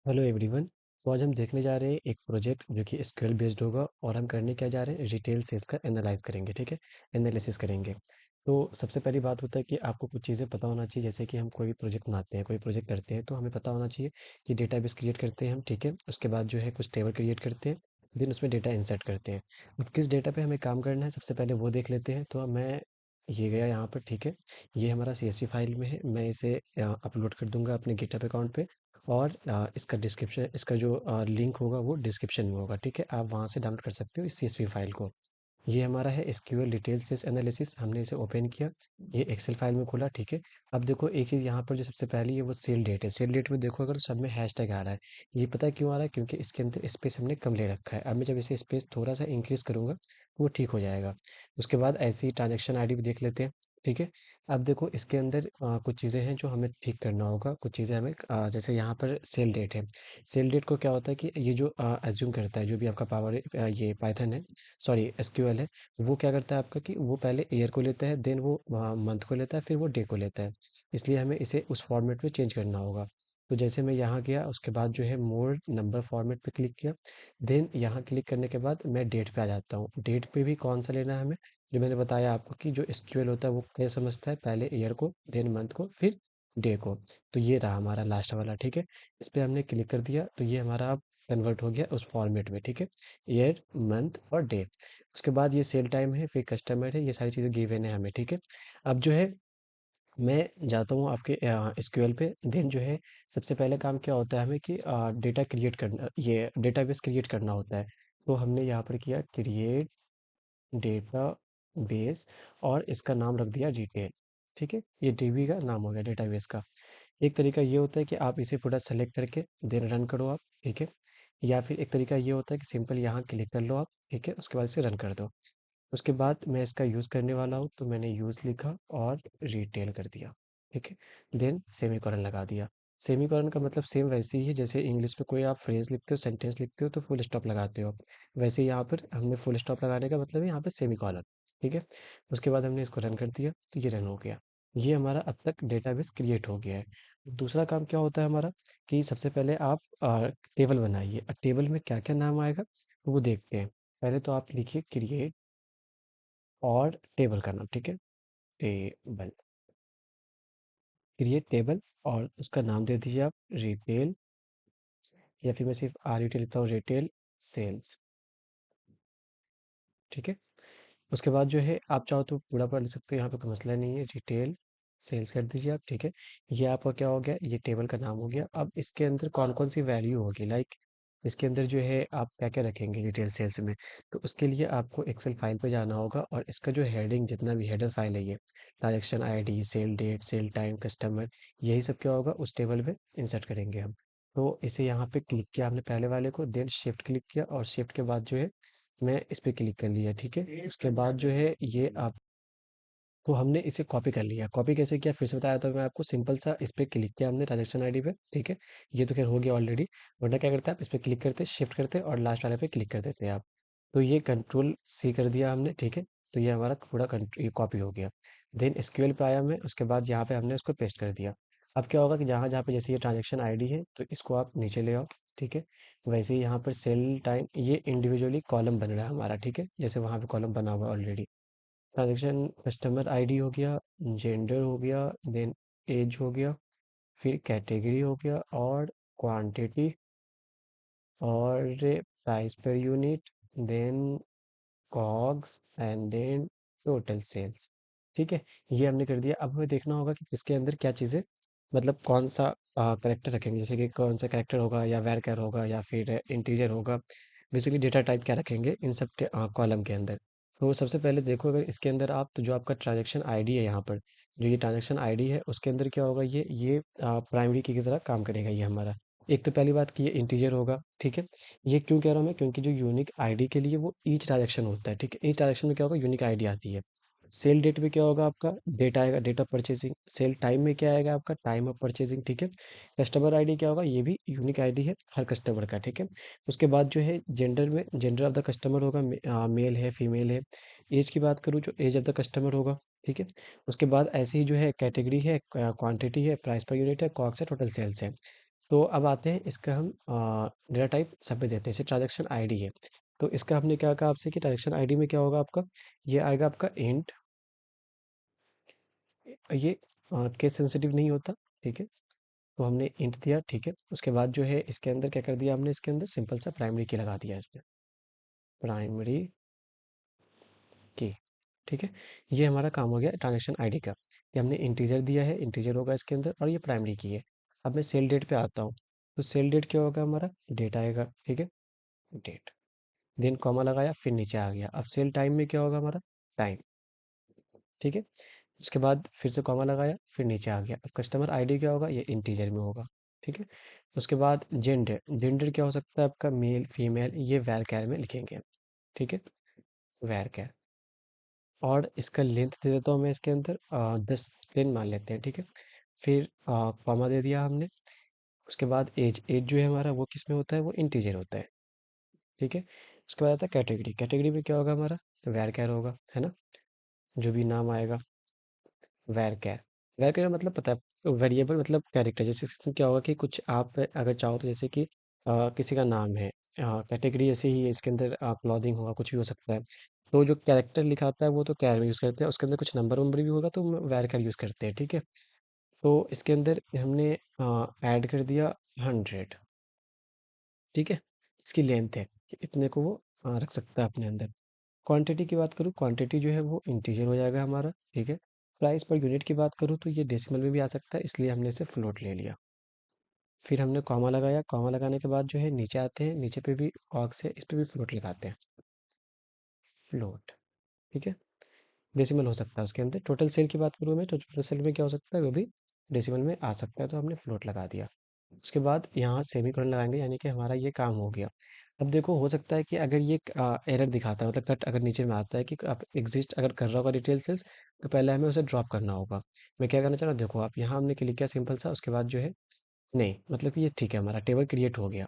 Hello everyone. तो आज हम देखने जा रहे हैं एक प्रोजेक्ट जो कि एसक्यूएल बेस्ड होगा और हम करने क्या जा रहे हैं, रिटेल सेल्स का एनालाइज करेंगे। ठीक है, एनालिसिस करेंगे। तो सबसे पहली बात होता है कि आपको कुछ चीज़ें पता होना चाहिए। जैसे कि हम कोई भी प्रोजेक्ट बनाते हैं, कोई प्रोजेक्ट करते हैं, तो हमें पता होना चाहिए कि डेटाबेस क्रिएट करते हैं हम। ठीक है, उसके बाद जो है कुछ टेबल क्रिएट करते हैं, देन उसमें डेटा इंसर्ट करते हैं। अब किस डेटा पे हमें काम करना है, सबसे पहले वो देख लेते हैं। तो मैं ये गया यहाँ पर। ठीक है, ये हमारा CSV फाइल में है। मैं इसे अपलोड कर दूंगा अपने गिटहब अकाउंट पे। और इसका डिस्क्रिप्शन, इसका जो लिंक होगा वो डिस्क्रिप्शन में होगा। ठीक है, आप वहाँ से डाउनलोड कर सकते हो इस CSV फाइल को। ये हमारा है एसक्यूएल डिटेल सेल्स एनालिसिस। हमने इसे ओपन किया, ये एक्सेल फाइल में खोला। ठीक है, अब देखो एक चीज़ यहाँ पर जो सबसे पहली है वो सेल डेट है। सेल डेट में देखो अगर, तो सब में हैशटैग आ रहा है। ये पता है क्यों आ रहा है? क्योंकि इसके अंदर स्पेस हमने कम ले रखा है। अब मैं जब इसे स्पेस थोड़ा सा इंक्रीज करूंगा तो वो ठीक हो जाएगा। उसके बाद ऐसे ही ट्रांजेक्शन आईडी भी देख लेते हैं। ठीक है, अब देखो इसके अंदर कुछ चीज़ें हैं जो हमें ठीक करना होगा। कुछ चीज़ें हमें जैसे यहाँ पर सेल डेट है। सेल डेट को क्या होता है कि ये जो एज्यूम करता है, जो भी आपका पावर ये पाइथन है, सॉरी एसक्यूएल है, वो क्या करता है आपका कि वो पहले ईयर को लेता है, देन वो मंथ को लेता है, फिर वो डे को लेता है। इसलिए हमें इसे उस फॉर्मेट में चेंज करना होगा। तो जैसे मैं यहाँ गया, उसके बाद जो है मोर नंबर फॉर्मेट पे क्लिक किया। देन यहाँ क्लिक करने के बाद मैं डेट पे आ जाता हूँ। डेट पे भी कौन सा लेना है हमें? जो मैंने बताया आपको कि जो एसक्यूएल होता है वो क्या समझता है, पहले ईयर को, देन मंथ को, फिर डे को। तो ये रहा हमारा लास्ट वाला। ठीक है, इस पे हमने क्लिक कर दिया तो ये हमारा अब कन्वर्ट हो गया उस फॉर्मेट में। ठीक है, ईयर, मंथ और डे। उसके बाद ये सेल टाइम है, फिर कस्टमर है, ये सारी चीज़ें गिवन है हमें। ठीक है, अब जो है मैं जाता हूँ आपके एसक्यूएल पे। देन जो है सबसे पहले काम क्या होता है हमें कि डेटा क्रिएट करना, ये डेटाबेस क्रिएट करना होता है। तो हमने यहाँ पर किया क्रिएट डेटा बेस और इसका नाम रख दिया डिटेल। ठीक है, ये डीबी का नाम हो गया डेटाबेस का। एक तरीका ये होता है कि आप इसे पूरा सेलेक्ट करके देन रन करो आप। ठीक है, या फिर एक तरीका ये होता है कि सिंपल यहाँ क्लिक कर लो आप। ठीक है, उसके बाद इसे रन कर दो। उसके बाद मैं इसका यूज़ करने वाला हूँ, तो मैंने यूज़ लिखा और रिटेल कर दिया। ठीक है, देन सेमीकोलन लगा दिया। सेमीकोलन का मतलब सेम वैसे ही है जैसे इंग्लिश में कोई आप फ्रेज लिखते हो, सेंटेंस लिखते हो तो फुल स्टॉप लगाते हो। वैसे ही यहाँ पर हमने फुल स्टॉप लगाने का मतलब है यहाँ पे सेमीकोलन। ठीक है, उसके बाद हमने इसको रन कर दिया तो ये रन हो गया। ये हमारा अब तक डेटाबेस क्रिएट हो गया है। दूसरा काम क्या होता है हमारा कि सबसे पहले आप टेबल बनाइए। अब टेबल में क्या क्या नाम आएगा तो वो देखते हैं। पहले तो आप लिखिए क्रिएट और टेबल का नाम। ठीक है, टेबल, क्रिएट टेबल, और उसका नाम दे दीजिए आप रिटेल, या फिर मैं सिर्फ RUT लिखता हूँ, रिटेल सेल्स। ठीक है, उसके बाद जो है आप चाहो तो पूरा पढ़ सकते हो, यहाँ पे कोई मसला नहीं है। रिटेल सेल्स कर दीजिए आप। ठीक है, ये आपका क्या हो गया, ये टेबल का नाम हो गया। अब इसके अंदर कौन कौन सी वैल्यू होगी, लाइक इसके अंदर जो है आप क्या क्या रखेंगे रिटेल सेल्स में। तो उसके लिए आपको एक्सेल फाइल पे जाना होगा और इसका जो हेडिंग, जितना भी हेडर फाइल है, ये transaction ID, sale date, sale time, customer, यही सब क्या होगा उस टेबल में इंसर्ट करेंगे हम। तो इसे यहाँ पे क्लिक किया आपने पहले वाले को, देन शिफ्ट क्लिक किया और शिफ्ट के बाद जो है मैं इस पे क्लिक कर लिया। ठीक है, उसके बाद जो है ये आप, तो हमने इसे कॉपी कर लिया। कॉपी कैसे किया फिर से बताया था मैं आपको। सिंपल सा इस पे क्लिक किया हमने ट्रांजेक्शन आईडी पे। ठीक है, ये तो खैर हो गया ऑलरेडी। वरना क्या करते हैं आप इस पे क्लिक करते, शिफ्ट करते और लास्ट वाले पे क्लिक कर देते हैं आप। तो ये कंट्रोल C कर दिया हमने। ठीक है, तो ये हमारा पूरा ये कॉपी हो गया। देन एसक्यूएल पे आया मैं, उसके बाद यहाँ पे हमने उसको पेस्ट कर दिया। अब क्या होगा कि जहाँ जहाँ पे जैसे ये ट्रांजेक्शन आईडी है तो इसको आप नीचे ले आओ। ठीक है, वैसे ही यहाँ पर सेल टाइम, ये इंडिविजुअली कॉलम बन रहा है हमारा। ठीक है, जैसे वहाँ पे कॉलम बना हुआ है ऑलरेडी। ट्रांजेक्शन कस्टमर आईडी हो गया, जेंडर हो गया, देन एज हो गया, फिर कैटेगरी हो गया, और क्वांटिटी, और price per unit, then COGS, and then total sales. ठीक है, ये हमने कर दिया। अब हमें देखना होगा कि इसके अंदर क्या चीज़ें, मतलब कौन सा करेक्टर रखेंगे। जैसे कि कौन सा करेक्टर होगा, या वैर होगा, या फिर इंटीजर होगा। बेसिकली डेटा टाइप क्या रखेंगे इन सब कॉलम के अंदर। तो सबसे पहले देखो अगर इसके अंदर आप, तो जो आपका ट्रांजेक्शन आईडी है यहाँ पर, जो ये ट्रांजेक्शन आईडी है उसके अंदर क्या होगा, ये प्राइमरी की तरह काम करेगा ये हमारा। एक तो पहली बात कि ये इंटीजर होगा। ठीक है, ये क्यों कह रहा हूँ मैं, क्योंकि जो यूनिक आईडी के लिए वो ईच ट्रांजेक्शन होता है। ठीक है, ईच ट्रांजेक्शन में क्या होगा, यूनिक आईडी आती है। सेल डेट में क्या होगा आपका, डेट आएगा, date of purchasing. Sale time में क्या आएगा आपका, टाइम ऑफ परचेजिंग। ठीक है, कस्टमर आईडी क्या होगा, ये भी यूनिक आईडी है हर कस्टमर का। ठीक है, उसके बाद जो है जेंडर में, जेंडर ऑफ द कस्टमर होगा, मेल है फीमेल है। एज की बात करूँ, जो एज ऑफ द कस्टमर होगा। ठीक है, उसके बाद ऐसे ही जो है कैटेगरी है, क्वांटिटी है, प्राइस पर यूनिट है, कॉस्ट है, टोटल सेल्स है। तो अब आते हैं इसका हम डेटा टाइप सब में देते हैं, जैसे ट्रांजैक्शन आईडी है। तो इसका हमने क्या कहा आपसे कि ट्रांजैक्शन आईडी में क्या होगा आपका, ये आएगा आपका इंट, ये केस सेंसिटिव नहीं होता, ठीक है। तो हमने इंट दिया, ठीक है। उसके बाद जो है इसके अंदर क्या कर दिया हमने, इसके अंदर सिंपल सा प्राइमरी की लगा दिया इसमें, प्राइमरी की, ठीक है। ये हमारा काम हो गया ट्रांजैक्शन आईडी का। ये हमने इंटीजर दिया है, इंटीजर होगा इसके अंदर, और ये प्राइमरी की है। अब मैं सेल डेट पे आता हूँ। तो सेल डेट क्या होगा हमारा, डेट आएगा, ठीक है, डेट। देन कॉमा लगाया, फिर नीचे आ गया। अब सेल टाइम में क्या होगा हमारा, टाइम, ठीक है। उसके बाद फिर से कॉमा लगाया, फिर नीचे आ गया। अब कस्टमर आईडी क्या होगा, ये इंटीजर में होगा, ठीक है। उसके बाद जेंडर, जेंडर क्या हो सकता है आपका, मेल फीमेल, ये वैर कैर में लिखेंगे, ठीक है, वैर कैर। और इसका लेंथ दे देता हूँ मैं इसके अंदर 10 लेन मान लेते हैं, ठीक है। फिर कॉमा दे दिया हमने। उसके बाद एज, एज जो है हमारा वो किस में होता है, वो इंटीजर होता है, ठीक है। उसके बाद आता है कैटेगरी, कैटेगरी में क्या होगा हमारा, तो वैर कैर होगा, है ना। जो भी नाम आएगा, वैर कैर। वैर कैर मतलब पता है, वेरिएबल मतलब कैरेक्टर। जैसे इसमें क्या होगा कि कुछ आप अगर चाहो तो, जैसे कि किसी का नाम है, कैटेगरी ऐसे ही है, इसके अंदर क्लॉथिंग होगा, कुछ भी हो सकता है। तो जो कैरेक्टर लिखा आता है वो तो कैर में यूज़ करते हैं, उसके अंदर कुछ नंबर वंबर भी होगा तो वैर कैर यूज़ करते हैं, ठीक है। तो इसके अंदर हमने ऐड कर दिया 100, ठीक है। इसकी लेंथ है कि इतने को वो रख सकता है अपने अंदर। क्वांटिटी की बात करूँ, क्वांटिटी जो है वो इंटीजर हो जाएगा हमारा, ठीक है। प्राइस पर यूनिट की बात करूँ तो ये डेसिमल में भी आ सकता है, इसलिए हमने इसे फ्लोट ले लिया। फिर हमने कॉमा लगाया, कॉमा लगाने के बाद जो है नीचे आते हैं, नीचे पे भी कॉग से इस पे भी फ्लोट लगाते हैं, फ्लोट, ठीक है। डेसिमल हो सकता है उसके अंदर। टोटल सेल की बात करूँ मैं तो टोटल सेल में क्या हो सकता है, वो भी डेसिमल में आ सकता है, तो हमने फ्लोट लगा दिया। उसके बाद यहाँ सेमीकोलन लगाएंगे, यानी कि हमारा ये काम हो गया। अब देखो हो सकता है कि अगर ये एरर दिखाता है, मतलब कट अगर नीचे में आता है कि आप एग्जिस्ट अगर कर रहा होगा डिटेल सेल्स, तो पहले हमें उसे ड्रॉप करना होगा। मैं क्या करना चाह रहा हूँ, देखो आप यहाँ हमने क्लिक किया सिंपल सा, उसके बाद जो है नहीं, मतलब कि ये ठीक है, हमारा टेबल क्रिएट हो गया।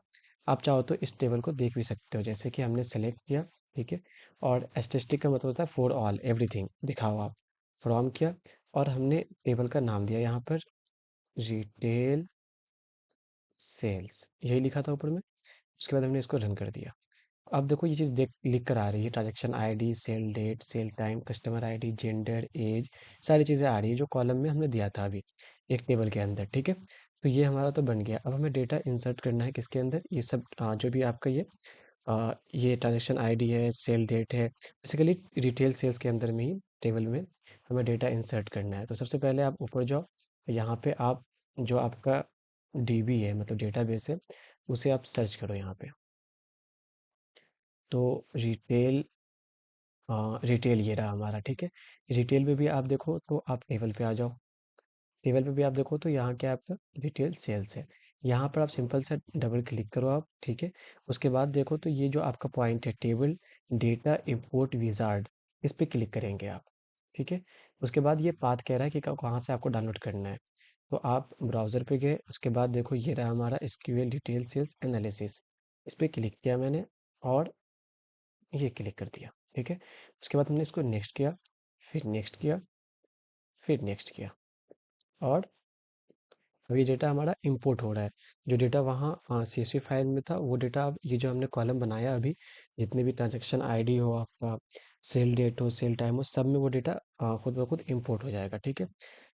आप चाहो तो इस टेबल को देख भी सकते हो, जैसे कि हमने सेलेक्ट किया, ठीक है। और स्टैटिस्टिक का मतलब होता है फॉर ऑल एवरीथिंग, दिखाओ आप, फ्रॉम किया, और हमने टेबल का नाम दिया यहाँ पर रिटेल सेल्स, यही लिखा था ऊपर में। उसके बाद हमने इसको रन कर दिया। अब देखो ये चीज़ देख लिख कर आ रही है, transaction ID, sale date, sale time, customer ID, gender, age, सारी चीज़ें आ रही है जो कॉलम में हमने दिया था अभी एक टेबल के अंदर, ठीक है। तो ये हमारा तो बन गया। अब हमें डेटा इंसर्ट करना है किसके अंदर, ये सब जो भी आपका ये ट्रांजैक्शन आईडी है, सेल डेट है, बेसिकली रिटेल सेल्स के अंदर में ही टेबल में हमें डेटा इंसर्ट करना है। तो सबसे पहले आप ऊपर जाओ, यहाँ पे आप जो आपका डीबी है, मतलब डेटाबेस है, उसे आप सर्च करो यहाँ पे। तो रिटेल, रिटेल ये रहा हमारा, ठीक है। रिटेल में भी आप देखो तो आप टेबल पे आ जाओ। टेबल पे भी आप देखो तो यहाँ क्या है आपका, डिटेल सेल्स है। यहाँ पर आप सिंपल सा डबल क्लिक करो आप, ठीक है। उसके बाद देखो तो ये जो आपका पॉइंट है, टेबल डेटा इंपोर्ट विजार्ड, इस पे क्लिक करेंगे आप, ठीक है। उसके बाद ये पाथ कह रहा है कि कहाँ से आपको डाउनलोड करना है। तो आप ब्राउज़र पे गए, उसके बाद देखो ये रहा हमारा एसक्यूएल डिटेल सेल्स एनालिसिस, इस पे क्लिक किया मैंने, और ये क्लिक कर दिया, ठीक है। उसके बाद हमने इसको नेक्स्ट किया, फिर नेक्स्ट किया, फिर नेक्स्ट किया, और अब ये डेटा हमारा इंपोर्ट हो रहा है। जो डेटा वहाँ सीएसवी फाइल में था वो डेटा, अब ये जो हमने कॉलम बनाया अभी, जितने भी ट्रांजैक्शन आईडी हो आपका, सेल डेट हो, सेल टाइम हो, सब में वो डेटा खुद ब खुद इंपोर्ट हो जाएगा, ठीक है।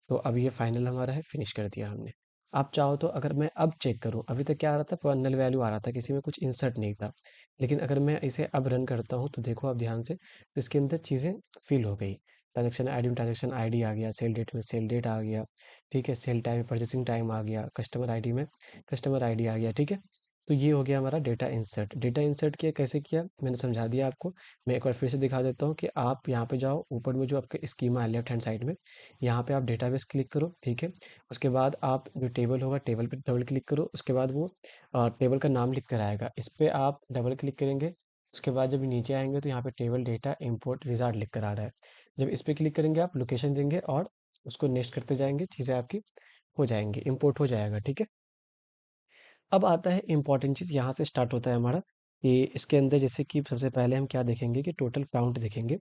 तो अब ये फाइनल हमारा है, फिनिश कर दिया हमने। आप चाहो तो अगर मैं अब चेक करूं, अभी तक क्या आ रहा था, नल वैल्यू आ रहा था, किसी में कुछ इंसर्ट नहीं था। लेकिन अगर मैं इसे अब रन करता हूं तो देखो आप ध्यान से, तो इसके अंदर चीज़ें फिल हो गई। ट्रांजेक्शन आईडी में ट्रांजेक्शन आईडी आ गया, सेल डेट में सेल डेट आ गया, ठीक है। सेल टाइम में परचेसिंग टाइम आ गया, कस्टमर आईडी में कस्टमर आईडी आ गया, ठीक है। तो ये हो गया हमारा डेटा इंसर्ट। डेटा इंसर्ट किया कैसे किया, मैंने समझा दिया आपको। मैं एक बार फिर से दिखा देता हूँ कि आप यहाँ पे जाओ, ऊपर में जो आपका स्कीमा है लेफ्ट हैंड साइड में, यहाँ पे आप डेटाबेस क्लिक करो, ठीक है। उसके बाद आप जो टेबल होगा, टेबल पे डबल क्लिक करो, उसके बाद वो टेबल का नाम लिख कर आएगा, इस पे आप डबल क्लिक करेंगे। उसके बाद जब नीचे आएंगे तो यहाँ पे टेबल डेटा इंपोर्ट विजार्ड लिख कर आ रहा है। जब इस पे क्लिक करेंगे आप लोकेशन देंगे, और उसको नेक्स्ट करते जाएंगे, चीज़ें आपकी हो जाएंगी, इंपोर्ट हो जाएगा, ठीक है। अब आता है इंपॉर्टेंट चीज़, यहाँ से स्टार्ट होता है हमारा कि इसके अंदर जैसे कि सबसे पहले हम क्या देखेंगे कि टोटल काउंट देखेंगे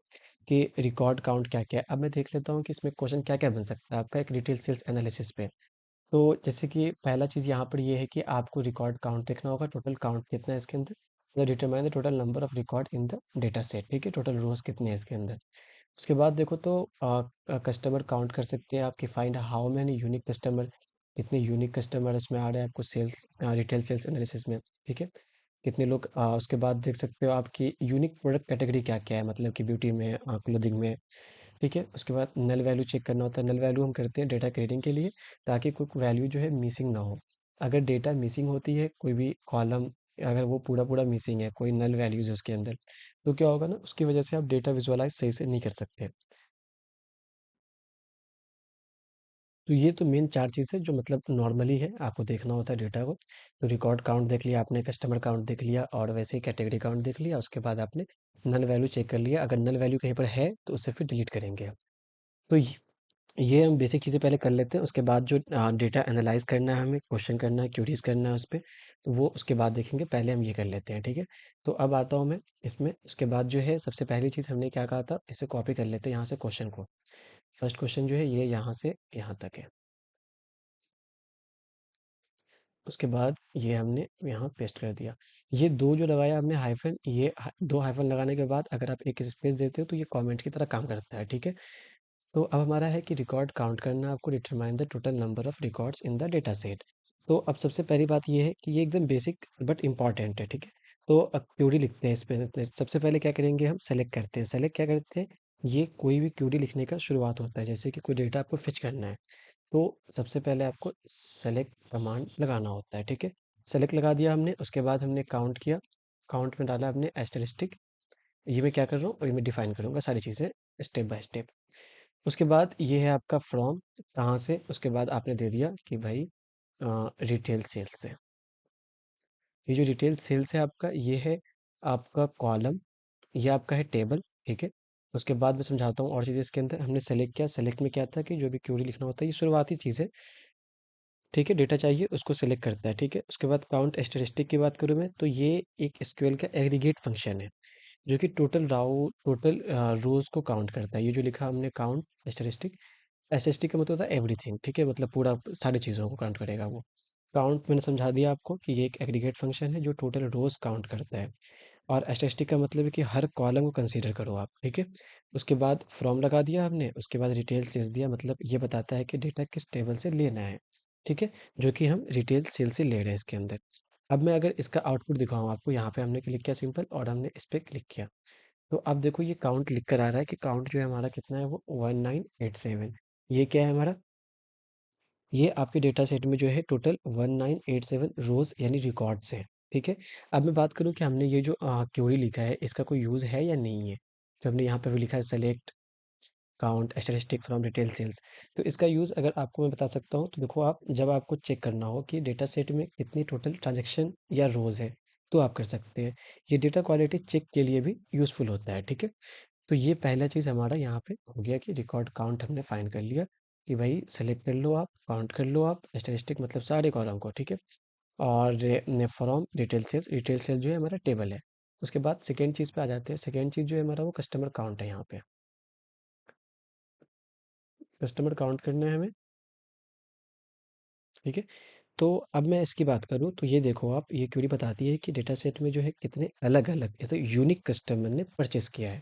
कि रिकॉर्ड काउंट क्या क्या है। अब मैं देख लेता हूँ कि इसमें क्वेश्चन क्या क्या बन सकता है आपका एक रिटेल सेल्स एनालिसिस पे। तो जैसे कि पहला चीज़ यहाँ पर ये है कि आपको रिकॉर्ड काउंट देखना होगा, टोटल काउंट कितना है इसके अंदर, determine the total number of record in the data set, ठीक है, टोटल रोज कितने हैं इसके अंदर। उसके बाद देखो तो कस्टमर काउंट कर सकते हैं आपकी, find how many unique customer, कितने यूनिक कस्टमर उसमें आ रहे हैं आपको सेल्स, रिटेल सेल्स एनालिसिस में, ठीक है, कितने लोग। उसके बाद देख सकते हो आपकी यूनिक प्रोडक्ट कैटेगरी क्या क्या है, मतलब कि ब्यूटी में, क्लोथिंग में, ठीक है। उसके बाद नल वैल्यू चेक करना होता है, नल वैल्यू हम करते हैं डेटा क्लीनिंग के लिए, ताकि कोई वैल्यू जो है मिसिंग ना हो। अगर डेटा मिसिंग होती है, कोई भी कॉलम अगर वो पूरा पूरा मिसिंग है, कोई नल वैल्यूज है उसके अंदर, तो क्या होगा ना, उसकी वजह से आप डेटा विजुअलाइज सही से नहीं कर सकते। तो ये तो मेन चार चीज़ है जो मतलब नॉर्मली है, आपको देखना होता है डेटा को। तो रिकॉर्ड काउंट देख लिया आपने, कस्टमर काउंट देख लिया, और वैसे ही कैटेगरी काउंट देख लिया। उसके बाद आपने नल वैल्यू चेक कर लिया, अगर नल वैल्यू कहीं पर है तो उससे फिर डिलीट करेंगे आप। तो ये हम बेसिक चीज़ें पहले कर लेते हैं। उसके बाद जो डेटा एनालाइज करना है, हमें क्वेश्चन करना है, क्यूरीज करना है उस पे, तो वो उसके बाद देखेंगे, पहले हम ये कर लेते हैं, ठीक है। तो अब आता हूँ मैं इसमें। उसके बाद जो है सबसे पहली चीज़ हमने क्या कहा था, इसे कॉपी कर लेते हैं यहाँ से क्वेश्चन को। फर्स्ट क्वेश्चन जो है ये यहाँ से यहाँ तक है। उसके बाद ये हमने यहाँ पेस्ट कर दिया। ये दो जो लगाया हमने हाइफन, ये दो हाइफन लगाने के बाद अगर आप एक स्पेस देते हो तो ये कमेंट की तरह काम करता है, ठीक है। तो अब हमारा है कि रिकॉर्ड काउंट करना, आपको determine the total number of records in the data set. तो अब सबसे पहली बात ये है कि ये एकदम बेसिक बट इंपॉर्टेंट है, ठीक है। तो अब क्यूरी लिखते हैं इस पे। सबसे पहले क्या करेंगे, हम सेलेक्ट करते हैं। सेलेक्ट क्या करते हैं, ये कोई भी क्यूरी लिखने का शुरुआत होता है, जैसे कि कोई डेटा आपको फिच करना है, तो सबसे पहले आपको सेलेक्ट कमांड लगाना होता है, ठीक है। सेलेक्ट लगा दिया हमने, उसके बाद हमने काउंट किया, काउंट में डाला हमने एस्टेरिस्टिक। ये मैं क्या कर रहा हूँ, ये मैं डिफाइन करूँगा सारी चीज़ें स्टेप बाय स्टेप। उसके बाद ये है आपका फ्रॉम, कहाँ से, उसके बाद आपने दे दिया कि भाई रिटेल सेल्स से। ये जो रिटेल सेल्स है आपका, ये है आपका कॉलम, ये आपका है टेबल, ठीक है। उसके बाद मैं समझाता हूँ और चीज़ें इसके अंदर। हमने सेलेक्ट किया, सेलेक्ट में क्या था कि जो भी क्यूरी लिखना होता है, ये शुरुआती चीज़ है, ठीक है। डेटा चाहिए उसको सेलेक्ट करता है, ठीक है। उसके बाद काउंट एस्टेरिस्टिक की बात करूँ मैं, तो ये एक एसक्यूएल का एग्रीगेट फंक्शन है, जो कि टोटल रोज को काउंट करता है। ये जो लिखा हमने काउंट एस्टेरिस्टिक, एसएसटी का मतलब होता है एवरीथिंग, ठीक है, मतलब पूरा सारी चीज़ों को काउंट करेगा वो। काउंट मैंने समझा दिया आपको कि ये एक एग्रीगेट फंक्शन है जो टोटल रोज काउंट करता है। और एसएसटी का मतलब है कि हर कॉलम को कंसीडर करो आप, ठीक है। उसके बाद फ्रॉम लगा दिया हमने, उसके बाद डिटेल सेल्स दिया, मतलब ये बताता है कि डेटा किस टेबल से लेना है, ठीक है, जो कि हम रिटेल सेल से ले रहे हैं इसके अंदर। अब मैं अगर इसका आउटपुट दिखाऊं आपको, यहाँ पे हमने क्लिक किया सिंपल, और हमने इस पे क्लिक किया, तो अब देखो ये काउंट लिख कर आ रहा है कि काउंट जो है हमारा कितना है, वो 1987। ये क्या है हमारा, ये आपके डेटा सेट में जो है टोटल 1987 रोज यानी रिकॉर्ड्स हैं, ठीक है। अब मैं बात करूं कि हमने ये जो क्यूरी लिखा है, इसका कोई यूज़ है या नहीं है। तो हमने यहाँ पे भी लिखा है select count statistic from detail sales. तो इसका यूज़ अगर आपको मैं बता सकता हूँ, तो देखो आप जब आपको चेक करना हो कि डेटा सेट में कितनी टोटल ट्रांजेक्शन या रोज है, तो आप कर सकते हैं। ये डेटा क्वालिटी चेक के लिए भी यूज़फुल होता है, ठीक है। तो ये पहला चीज़ हमारा यहाँ पे हो गया कि रिकॉर्ड काउंट हमने फाइंड कर लिया, कि भाई सेलेक्ट कर लो आप, काउंट कर लो आप, स्टैटिस्टिक मतलब सारे कॉलम को, ठीक है। और फ्रॉम डिटेल सेल्स जो है हमारा टेबल है। उसके बाद सेकेंड चीज़ पे आ जाते हैं। सेकेंड चीज़ जो है हमारा, वो कस्टमर काउंट है। यहाँ पे कस्टमर काउंट करना है हमें, ठीक है। तो अब मैं इसकी बात करूँ, तो ये देखो आप, ये क्यूरी बताती है कि डेटा सेट में जो है कितने अलग अलग, या तो यूनिक कस्टमर ने परचेस किया है,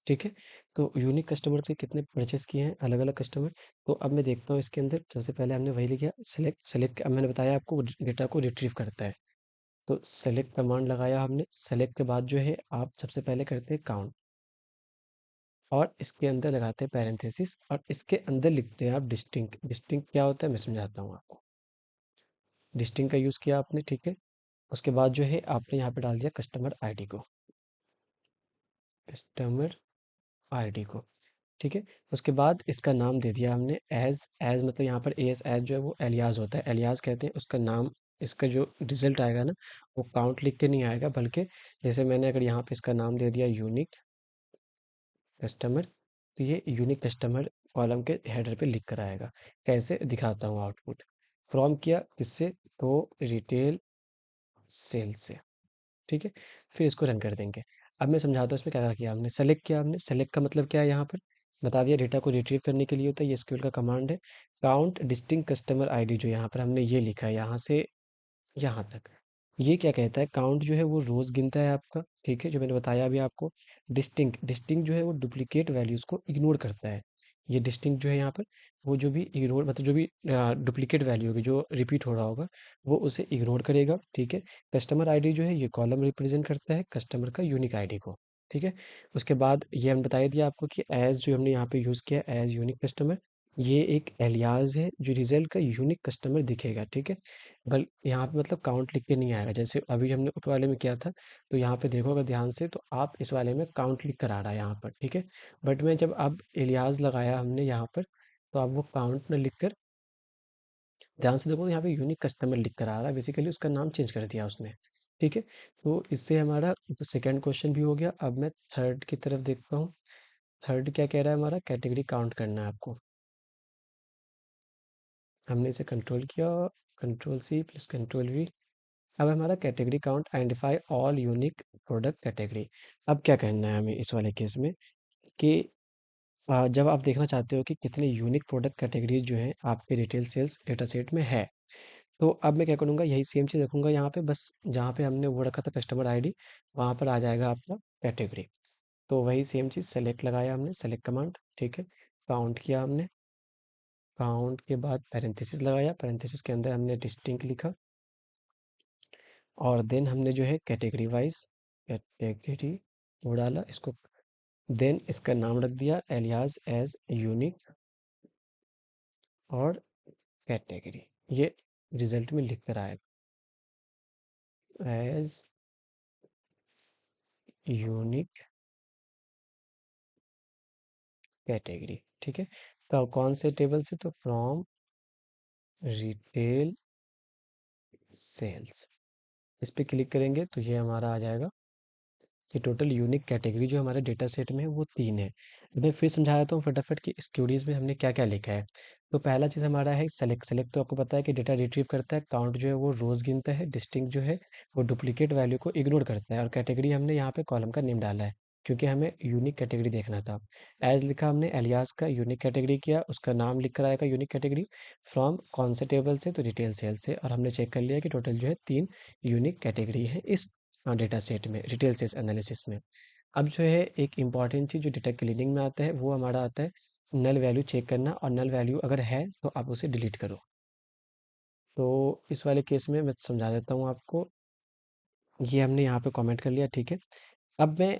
ठीक है। तो यूनिक कस्टमर के कितने परचेस किए हैं, अलग अलग कस्टमर। तो अब मैं देखता हूँ इसके अंदर, सबसे पहले हमने वही लिखा सेलेक्ट। सेलेक्ट अब मैंने बताया आपको, डेटा को रिट्रीव करता है। तो सेलेक्ट कमांड लगाया हमने, सेलेक्ट के बाद जो है आप सबसे पहले करते हैं काउंट, और इसके अंदर लगाते हैं पैरेंथेसिस, और इसके अंदर लिखते हैं आप डिस्टिंक्ट। डिस्टिंक्ट क्या होता है मैं समझाता हूँ आपको। डिस्टिंक्ट का यूज़ किया आपने, ठीक है। उसके बाद जो है आपने यहाँ पे डाल दिया कस्टमर आईडी को, कस्टमर आईडी को, ठीक है। उसके बाद इसका नाम दे दिया हमने एज। एज मतलब यहाँ पर एज, एज जो है वो एलियास होता है, एलियास कहते हैं उसका नाम। इसका जो रिजल्ट आएगा ना, वो काउंट लिख के नहीं आएगा, बल्कि जैसे मैंने अगर यहाँ पे इसका नाम दे दिया यूनिक कस्टमर, तो ये यूनिक कस्टमर कॉलम के हेडर पे लिख कर आएगा। कैसे दिखाता हूँ आउटपुट। फ्रॉम किया किससे, तो रिटेल सेल से, ठीक है। फिर इसको रन कर देंगे। अब मैं समझाता हूँ इसमें क्या क्या किया हमने। सेलेक्ट किया हमने, सेलेक्ट का मतलब क्या है यहाँ पर, बता दिया, डेटा को रिट्रीव करने के लिए होता है, ये एसक्यूएल का कमांड है। काउंट डिस्टिंक्ट कस्टमर आईडी जो यहाँ पर हमने ये लिखा है यहाँ से यहाँ तक, ये क्या कहता है, काउंट जो है वो रोज गिनता है आपका, ठीक है, जो मैंने बताया अभी आपको। डिस्टिंक्ट डिस्टिंक्ट जो है वो डुप्लीकेट वैल्यूज को इग्नोर करता है। ये डिस्टिंक्ट जो है यहाँ पर, वो जो भी इग्नोर मतलब जो भी डुप्लीकेट वैल्यू होगी जो रिपीट हो रहा होगा वो उसे इग्नोर करेगा, ठीक है। कस्टमर आईडी जो है ये कॉलम रिप्रेजेंट करता है कस्टमर का यूनिक आईडी को, ठीक है। उसके बाद ये हम बता दिया आपको कि एज जो हमने यहाँ पे यूज़ किया एज यूनिक कस्टमर, ये एक एलियाज है जो रिजल्ट का यूनिक कस्टमर दिखेगा, ठीक है। बल यहाँ पे मतलब काउंट लिख के नहीं आएगा, जैसे अभी हमने उस वाले में किया था। तो यहाँ पे देखो अगर ध्यान से, तो आप इस वाले में काउंट लिख कर आ रहा है यहाँ पर, ठीक है। बट मैं जब अब एलियाज लगाया हमने यहाँ पर, तो अब वो काउंट में लिख कर, ध्यान से देखो तो यहाँ पे यूनिक कस्टमर लिख कर आ रहा है, बेसिकली उसका नाम चेंज कर दिया उसने, ठीक है। तो इससे हमारा तो सेकंड क्वेश्चन भी हो गया। अब मैं थर्ड की तरफ देखता हूँ। थर्ड क्या कह रहा है, हमारा कैटेगरी काउंट करना है आपको। हमने इसे कंट्रोल किया, control C plus control V. अब हमारा category count identify all unique product category. अब क्या करना है हमें इस वाले केस में कि जब आप देखना चाहते हो कि कितने यूनिक प्रोडक्ट कैटेगरीज जो हैं आपके रिटेल सेल्स डेटा सेट में है, तो अब मैं क्या करूँगा, यही सेम चीज़ रखूँगा यहाँ पे, बस जहाँ पे हमने वो रखा था कस्टमर आईडी, वहाँ पर आ जाएगा आपका कैटेगरी। तो वही सेम चीज़ सेलेक्ट लगाया हमने, सेलेक्ट कमांड, ठीक है। काउंट किया हमने, काउंट के बाद पैरेंथेसिस लगाया, पैरेंथेसिस के अंदर हमने डिस्टिंक्ट लिखा, और देन हमने जो है कैटेगरी वाइज कैटेगरी वो डाला इसको, देन इसका नाम रख दिया एलियास एज यूनिक और कैटेगरी। ये रिजल्ट में लिख कर आएगा एज यूनिक कैटेगरी, ठीक है। तो कौन से टेबल से, तो फ्रॉम रिटेल सेल्स, इस पे क्लिक करेंगे तो ये हमारा आ जाएगा कि टोटल यूनिक कैटेगरी जो हमारे डेटा सेट में है वो 3 है। मैं फिर समझा देता हूँ फटाफट कि इस क्वेरीज में हमने क्या क्या लिखा है। तो पहला चीज़ हमारा है सेलेक्ट। सेलेक्ट तो आपको पता है कि डेटा रिट्रीव करता है, काउंट जो है वो रोज गिनता है, डिस्टिंक्ट जो है वो डुप्लीकेट वैल्यू को इग्नोर करता है, और कैटेगरी हमने यहाँ पे कॉलम का नेम डाला है क्योंकि हमें यूनिक कैटेगरी देखना था। एज लिखा हमने एलियास का यूनिक कैटेगरी किया, उसका नाम लिख कर आएगा यूनिक कैटेगरी, फ्रॉम कौन से टेबल से, तो डिटेल सेल से, और हमने चेक कर लिया कि टोटल जो है 3 यूनिक कैटेगरी है इस डेटा सेट में, रिटेल सेल्स एनालिसिस में। अब जो है एक इम्पॉर्टेंट चीज़ जो डेटा क्लीनिंग में आता है वो हमारा आता है नल वैल्यू चेक करना, और नल वैल्यू अगर है तो आप उसे डिलीट करो। तो इस वाले केस में मैं समझा देता हूँ आपको। ये हमने यहाँ पे कमेंट कर लिया, ठीक है। अब मैं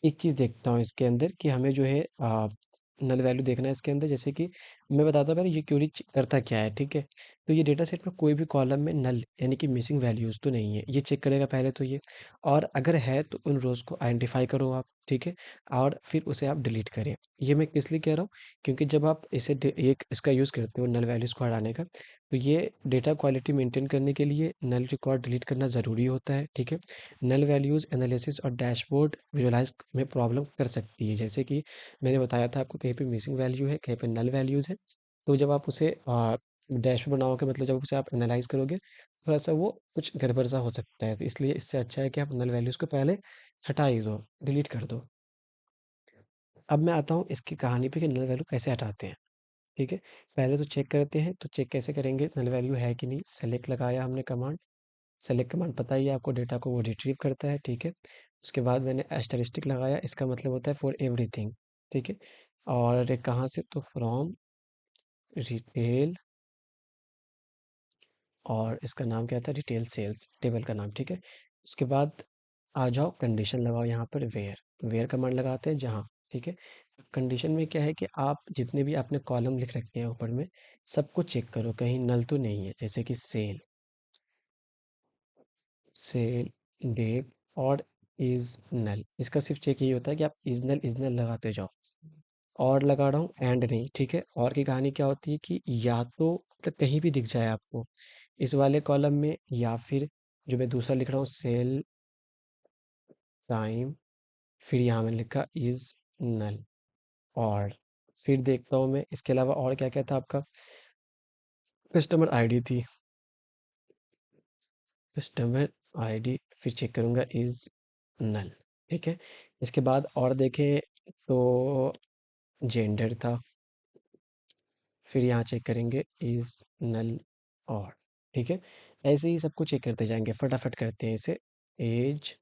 एक चीज़ देखता हूँ इसके अंदर कि हमें जो है नल वैल्यू देखना है इसके अंदर, जैसे कि मैं बताता हूँ पहले ये क्वेरी करता क्या है, ठीक है। तो ये डेटा सेट में कोई भी कॉलम में नल यानी कि मिसिंग वैल्यूज तो नहीं है, ये चेक करेगा पहले तो ये, और अगर है तो उन रोज को आइडेंटिफाई करो आप, ठीक है, और फिर उसे आप डिलीट करें। ये मैं किस लिए कह रहा हूँ, क्योंकि जब आप एक इसका यूज़ करते हो नल वैल्यूज को हटाने का, तो ये डेटा क्वालिटी मेंटेन करने के लिए नल रिकॉर्ड डिलीट करना ज़रूरी होता है, ठीक है। नल वैल्यूज़ एनालिसिस और डैशबोर्ड विजुलाइज में प्रॉब्लम कर सकती है, जैसे कि मैंने बताया था आपको कहीं पे मिसिंग वैल्यू है, कहीं पे नल वैल्यूज़ है। तो जब आप उसे डैशबोर्ड बनाओगे, मतलब जब उसे आप एनालाइज करोगे, थोड़ा सा वो कुछ गड़बड़ सा हो सकता है, तो इसलिए इससे अच्छा है कि आप नल वैल्यूज़ को पहले हटा ही दो, डिलीट कर दो। अब मैं आता हूँ इसकी कहानी पे कि नल वैल्यू कैसे हटाते हैं, ठीक है। पहले तो चेक करते हैं, तो चेक कैसे करेंगे नल वैल्यू है कि नहीं। सेलेक्ट लगाया हमने कमांड, सेलेक्ट कमांड पता ही है आपको, डेटा को वो रिट्रीव करता है, ठीक है। उसके बाद मैंने एस्टेरिस्टिक लगाया, इसका मतलब होता है फॉर एवरीथिंग, ठीक है। और कहाँ से, तो फ्रॉम रिटेल, और इसका नाम क्या था, रिटेल सेल्स टेबल का नाम, ठीक है। उसके बाद आ जाओ कंडीशन लगाओ यहाँ पर वेयर, वेयर कमांड लगाते हैं जहाँ, ठीक है। कंडीशन में क्या है कि आप जितने भी आपने कॉलम लिख रखे हैं ऊपर में, सबको चेक करो कहीं नल तो नहीं है, जैसे कि सेल, सेल, डेट और इज नल, इसका सिर्फ चेक यही होता है कि आप इज नल लगाते जाओ। और लगा रहा हूँ एंड नहीं, ठीक है। और की कहानी क्या होती है कि या तो मतलब कहीं भी दिख जाए आपको इस वाले कॉलम में, या फिर जो मैं दूसरा लिख रहा हूँ सेल टाइम, फिर यहाँ मैंने लिखा इज नल, और फिर देखता हूँ मैं इसके अलावा और क्या क्या था आपका, कस्टमर आईडी थी, कस्टमर आईडी फिर चेक करूँगा इज नल, ठीक है। इसके बाद और देखें तो जेंडर था, फिर यहाँ चेक करेंगे इज नल और, ठीक है। ऐसे ही सबको चेक करते जाएंगे, फटाफट करते हैं इसे। एज,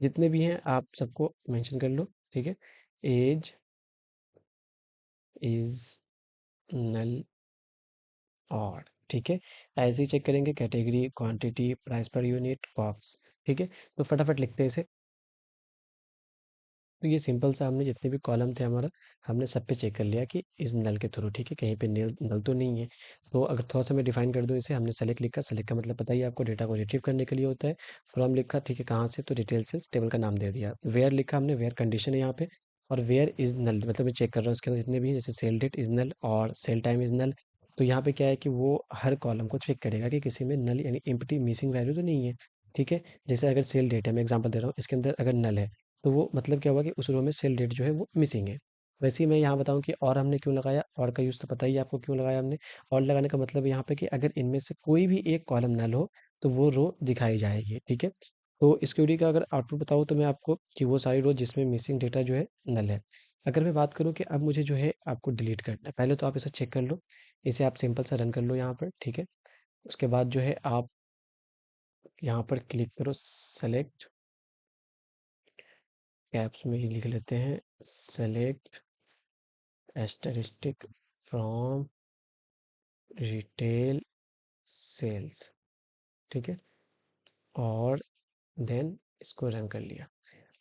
जितने भी हैं आप सबको मेंशन कर लो, ठीक है। एज इज नल और, ठीक है। ऐसे ही चेक करेंगे category, quantity, price per unit, cost, ठीक है। तो फटाफट लिखते हैं इसे। तो ये सिंपल सा हमने जितने भी कॉलम थे हमारा, हमने सब पे चेक कर लिया कि इस नल के थ्रू, ठीक है, कहीं पे नल नल तो नहीं है। तो अगर थोड़ा सा मैं डिफाइन कर दूं इसे, हमने सेलेक्ट लिखा, सेलेक्ट का मतलब पता ही है आपको, डेटा को रिट्रीव करने के लिए होता है। फ्रॉम लिखा, ठीक है, कहाँ से, तो डिटेल से टेबल का नाम दे दिया। वेयर लिखा हमने, वेयर कंडीशन है यहाँ पे। और वेयर इज नल मतलब मैं चेक कर रहा हूँ इसके अंदर जितने भी हैं, जैसे सेल डेट इज नल और सेल टाइम इज नल। तो यहाँ पे क्या है कि वो हर कॉलम को चेक करेगा कि किसी में नल यानी एम्प्टी मिसिंग वैल्यू तो नहीं है, ठीक है। जैसे अगर सेल डेट है, मैं एग्जांपल दे रहा हूँ, इसके अंदर अगर नल है, तो वो मतलब क्या हुआ कि उस रो में सेल डेट जो है वो मिसिंग है। वैसे ही मैं यहाँ बताऊँ कि और हमने क्यों लगाया, और का यूज़ तो पता ही है आपको क्यों लगाया हमने। और लगाने का मतलब यहाँ पे कि अगर इनमें से कोई भी एक कॉलम नल हो तो वो रो दिखाई जाएगी, ठीक है। तो इस क्वेरी का अगर आउटपुट बताऊँ तो मैं आपको कि वो सारी रो जिसमें मिसिंग डेटा जो है नल है। अगर मैं बात करूँ कि अब मुझे जो है आपको डिलीट करना है, पहले तो आप इसे चेक कर लो। इसे आप सिंपल सा रन कर लो यहाँ पर, ठीक है। उसके बाद जो है आप यहाँ पर क्लिक करो, सेलेक्ट, कैप्स में ही लिख लेते हैं, सेलेक्ट एस्टेरिस्टिक फ्रॉम रिटेल सेल्स, ठीक है। और देन इसको रन कर लिया।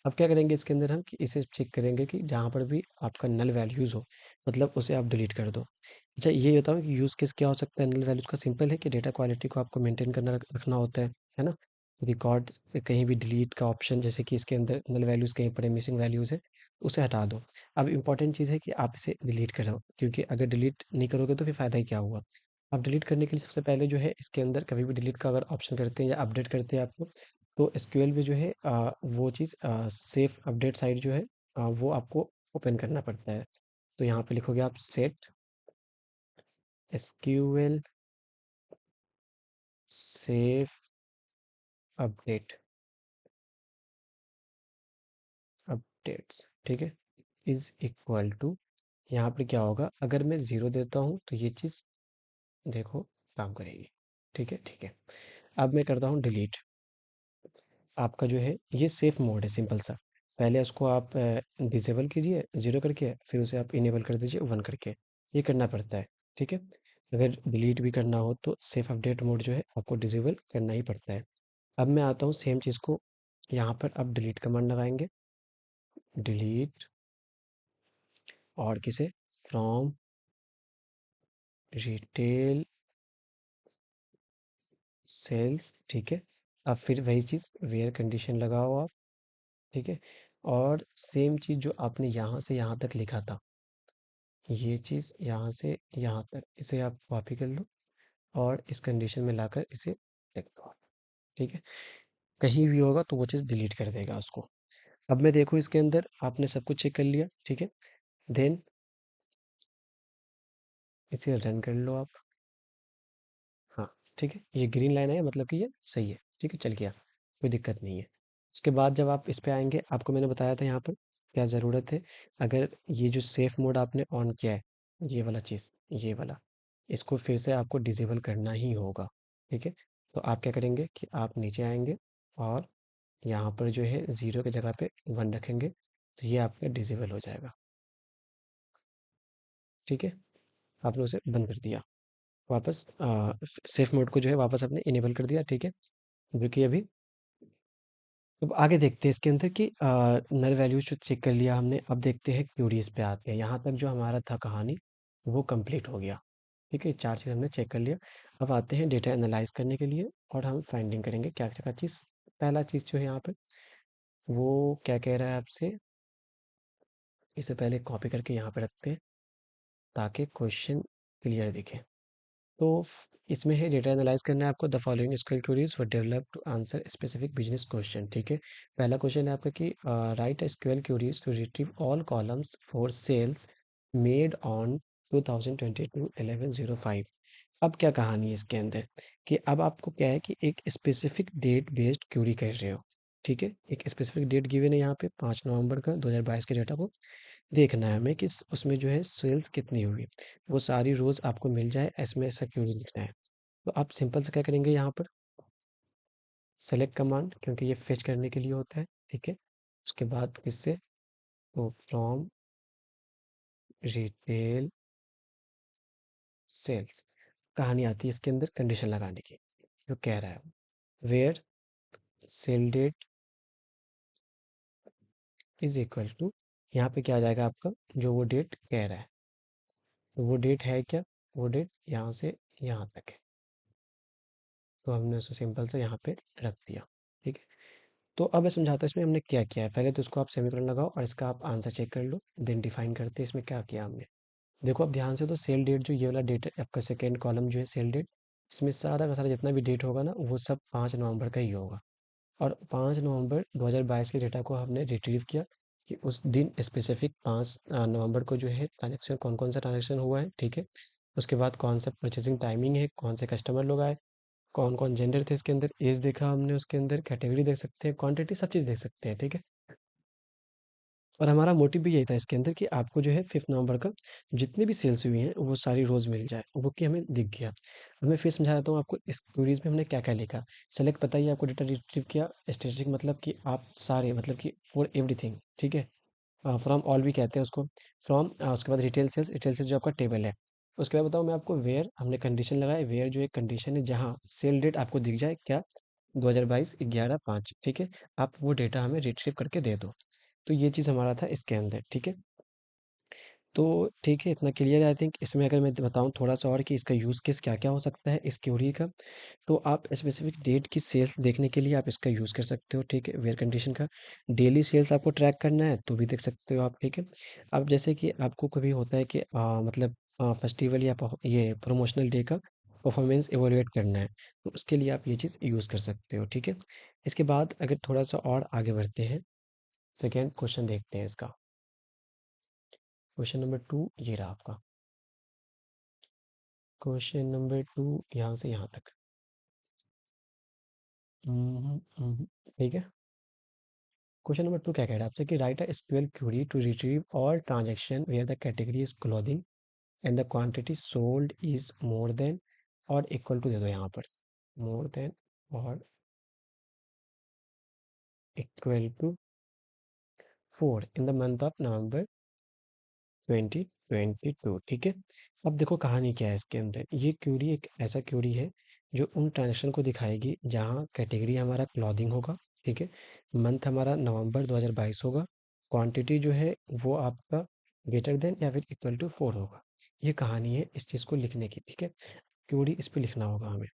अब क्या करेंगे इसके अंदर हम कि इसे चेक करेंगे कि जहाँ पर भी आपका नल वैल्यूज़ हो, मतलब उसे आप डिलीट कर दो। अच्छा ये बताओ कि यूज़ केस क्या हो सकता है नल वैल्यूज़ का? सिंपल है कि डेटा क्वालिटी को आपको मेंटेन करना रखना होता है ना। रिकॉर्ड कहीं भी डिलीट का ऑप्शन, जैसे कि इसके अंदर नल वैल्यूज़ कहीं पड़े, मिसिंग वैल्यूज़ है, तो उसे हटा दो। अब इंपॉर्टेंट चीज़ है कि आप इसे डिलीट करो, क्योंकि अगर डिलीट नहीं करोगे तो फिर फ़ायदा ही क्या हुआ। आप डिलीट करने के लिए सबसे पहले जो है इसके अंदर कभी भी डिलीट का अगर ऑप्शन करते हैं या अपडेट करते हैं आपको, तो एसक्यूएल में जो है वो चीज़ सेफ अपडेट साइट जो है वो आपको ओपन करना पड़ता है। तो यहाँ पे लिखोगे आप set SQL safe update updates, ठीक है, इज इक्वल टू, यहाँ पे क्या होगा अगर मैं ज़ीरो देता हूँ तो ये चीज़ देखो काम करेगी, ठीक है, ठीक है। अब मैं करता हूँ डिलीट। आपका जो है ये सेफ मोड है, सिंपल सा। पहले उसको आप डिसेबल कीजिए ज़ीरो करके, फिर उसे आप इनेबल कर दीजिए वन करके, ये करना पड़ता है, ठीक है। अगर डिलीट भी करना हो तो सेफ अपडेट मोड जो है आपको डिसेबल करना ही पड़ता है। अब मैं आता हूँ सेम चीज़ को, यहाँ पर अब डिलीट कमांड लगाएंगे, डिलीट, और किसे, फ्रॉम रिटेल सेल्स, ठीक है। अब फिर वही चीज़ वेयर कंडीशन लगाओ आप, ठीक है। और सेम चीज़ जो आपने यहाँ से यहाँ तक लिखा था, ये चीज़ यहाँ से यहाँ तक इसे आप कॉपी कर लो और इस कंडीशन में लाकर इसे लिख दो, ठीक है। कहीं भी होगा तो वो चीज़ डिलीट कर देगा उसको। अब मैं देखूँ इसके अंदर आपने सब कुछ चेक कर लिया, ठीक है। देन इसे रन कर लो आप। हाँ, ठीक है, ये ग्रीन लाइन है मतलब कि ये सही है, ठीक है, चल गया, कोई दिक्कत नहीं है। उसके बाद जब आप इस पे आएंगे, आपको मैंने बताया था यहाँ पर क्या ज़रूरत है। अगर ये जो सेफ मोड आपने ऑन किया है, ये वाला चीज़, ये वाला, इसको फिर से आपको डिसेबल करना ही होगा, ठीक है। तो आप क्या करेंगे कि आप नीचे आएंगे और यहाँ पर जो है ज़ीरो की जगह पे वन रखेंगे, तो ये आपका डिसेबल हो जाएगा, ठीक है। आपने उसे बंद कर दिया, वापस सेफ मोड को जो है वापस आपने इनेबल कर दिया, ठीक है। जो कि अभी, अब आगे देखते हैं इसके अंदर कि नल वैल्यूज जो चेक कर लिया हमने, अब देखते हैं क्यूरीज पे आते हैं। यहाँ तक जो हमारा था कहानी वो कंप्लीट हो गया, ठीक है, चार चीज़ हमने चेक कर लिया। अब आते हैं डेटा एनालाइज करने के लिए और हम फाइंडिंग करेंगे क्या क्या चीज़। पहला चीज़ जो है यहाँ पे वो क्या कह रहा है आपसे, इसे पहले कॉपी करके यहाँ पे रखते हैं ताकि क्वेश्चन क्लियर दिखे। तो इसमें है डेटा एनालाइज करना है आपको, the following SQL queries were developed to answer specific business question, ठीक है। पहला क्वेश्चन है आपका कि write SQL queries to retrieve all columns for sales made on 2022-11/05। अब क्या कहानी है इसके अंदर कि अब आपको क्या है कि एक स्पेसिफिक डेट बेस्ड क्यूरी कर रहे हो, ठीक है, एक स्पेसिफिक डेट गिवन है यहाँ पे 5 नवंबर का 2022 के डेटा को देखना है हमें कि उसमें जो है सेल्स कितनी हुई, वो सारी रोज आपको मिल जाए, इसमें ऐसा क्यों नहीं लिखना है। तो आप सिंपल से क्या करेंगे यहाँ पर, सेलेक्ट कमांड, क्योंकि ये फेच करने के लिए होता है, ठीक है। उसके बाद इससे तो फ्रॉम रिटेल सेल्स, कहानी आती है इसके अंदर कंडीशन लगाने की, जो कह रहा है where sale date is equal to, यहाँ पे क्या आ जाएगा आपका, जो वो डेट कह रहा है, तो वो डेट है क्या, वो डेट यहाँ से यहाँ तक है, तो हमने उसे सिंपल से यहाँ पे रख दिया, ठीक है। तो अब मैं समझाता हूँ इसमें हमने क्या किया है। पहले तो इसको आप सेमीकोलन लगाओ और इसका आप आंसर चेक कर लो, देन डिफाइन करते हैं इसमें क्या किया हमने। देखो अब ध्यान से, तो सेल डेट जो ये वाला डेट है आपका, सेकेंड कॉलम जो है सेल डेट, इसमें सारा का सारा जितना भी डेट होगा ना, वो सब 5 नवंबर का ही होगा। और 5 नवंबर 2022 के डेटा को हमने रिट्रीव किया कि उस दिन स्पेसिफिक 5 नवंबर को जो है ट्रांजेक्शन, कौन कौन सा ट्रांजेक्शन हुआ है, ठीक है। उसके बाद कौन सा परचेसिंग टाइमिंग है, कौन से कस्टमर लोग आए, कौन कौन जेंडर थे इसके अंदर, एज देखा हमने उसके अंदर, कैटेगरी देख सकते हैं, क्वांटिटी, सब चीज़ देख सकते हैं, ठीक है। और हमारा मोटिव भी यही था इसके अंदर कि आपको जो है 5 नवंबर का जितनी भी सेल्स हुई हैं वो सारी रोज़ मिल जाए, वो कि हमें दिख गया। अब मैं फिर समझा देता हूँ आपको, इस क्वेरीज में हमने क्या क्या लिखा। सेलेक्ट पता ही है आपको, डेटा रिट्रीव किया। स्टैटिस्टिक मतलब कि आप सारे, मतलब कि फॉर एवरीथिंग, ठीक है। फ्रॉम ऑल भी कहते हैं उसको। फ्रॉम, उसके बाद रिटेल सेल्स जो आपका टेबल है। उसके बाद बताऊँ मैं आपको, वेयर हमने कंडीशन लगाया, वेयर जो एक कंडीशन है जहाँ सेल डेट आपको दिख जाए क्या, 2022 11/5, ठीक है। आप वो डेटा हमें रिट्रीव करके दे दो। तो ये चीज़ हमारा था इसके अंदर, ठीक है। तो ठीक है, इतना क्लियर है आई थिंक। इसमें अगर मैं बताऊँ थोड़ा सा और कि इसका यूज़ केस क्या क्या हो सकता है इस क्वेरी का, तो आप स्पेसिफिक डेट की सेल्स देखने के लिए आप इसका यूज़ कर सकते हो, ठीक है। वेयर कंडीशन का डेली सेल्स आपको ट्रैक करना है तो भी देख सकते हो आप, ठीक है। अब जैसे कि आपको कभी होता है कि मतलब फेस्टिवल या ये प्रमोशनल डे का परफॉर्मेंस एवोल्यूएट करना है, तो उसके लिए आप ये चीज़ यूज़ कर सकते हो, ठीक है। इसके बाद अगर थोड़ा सा और आगे बढ़ते हैं, सेकेंड क्वेश्चन देखते हैं इसका। क्वेश्चन नंबर 2 ये रहा आपका, क्वेश्चन नंबर 2 यहाँ से यहाँ तक। ठीक है। क्वेश्चन नंबर 2 क्या कह रहा है आपसे कि write a SQL query to retrieve all transaction where the category is clothing and the quantity sold is more than और इक्वल टू, दे दो यहाँ पर, मोर देन और equal to 4 in the month of November 2022, ठीक है। अब देखो कहानी क्या है इसके अंदर, ये क्यूरी एक ऐसा क्यूरी है जो उन ट्रांजेक्शन को दिखाएगी जहाँ कैटेगरी हमारा क्लॉथिंग होगा, ठीक है। मंथ हमारा नवंबर 2022 होगा। क्वांटिटी जो है वो आपका ग्रेटर देन या फिर इक्वल टू 4 होगा। ये कहानी है इस चीज़ को लिखने की, ठीक है। क्यूरी इस पे लिखना होगा हमें।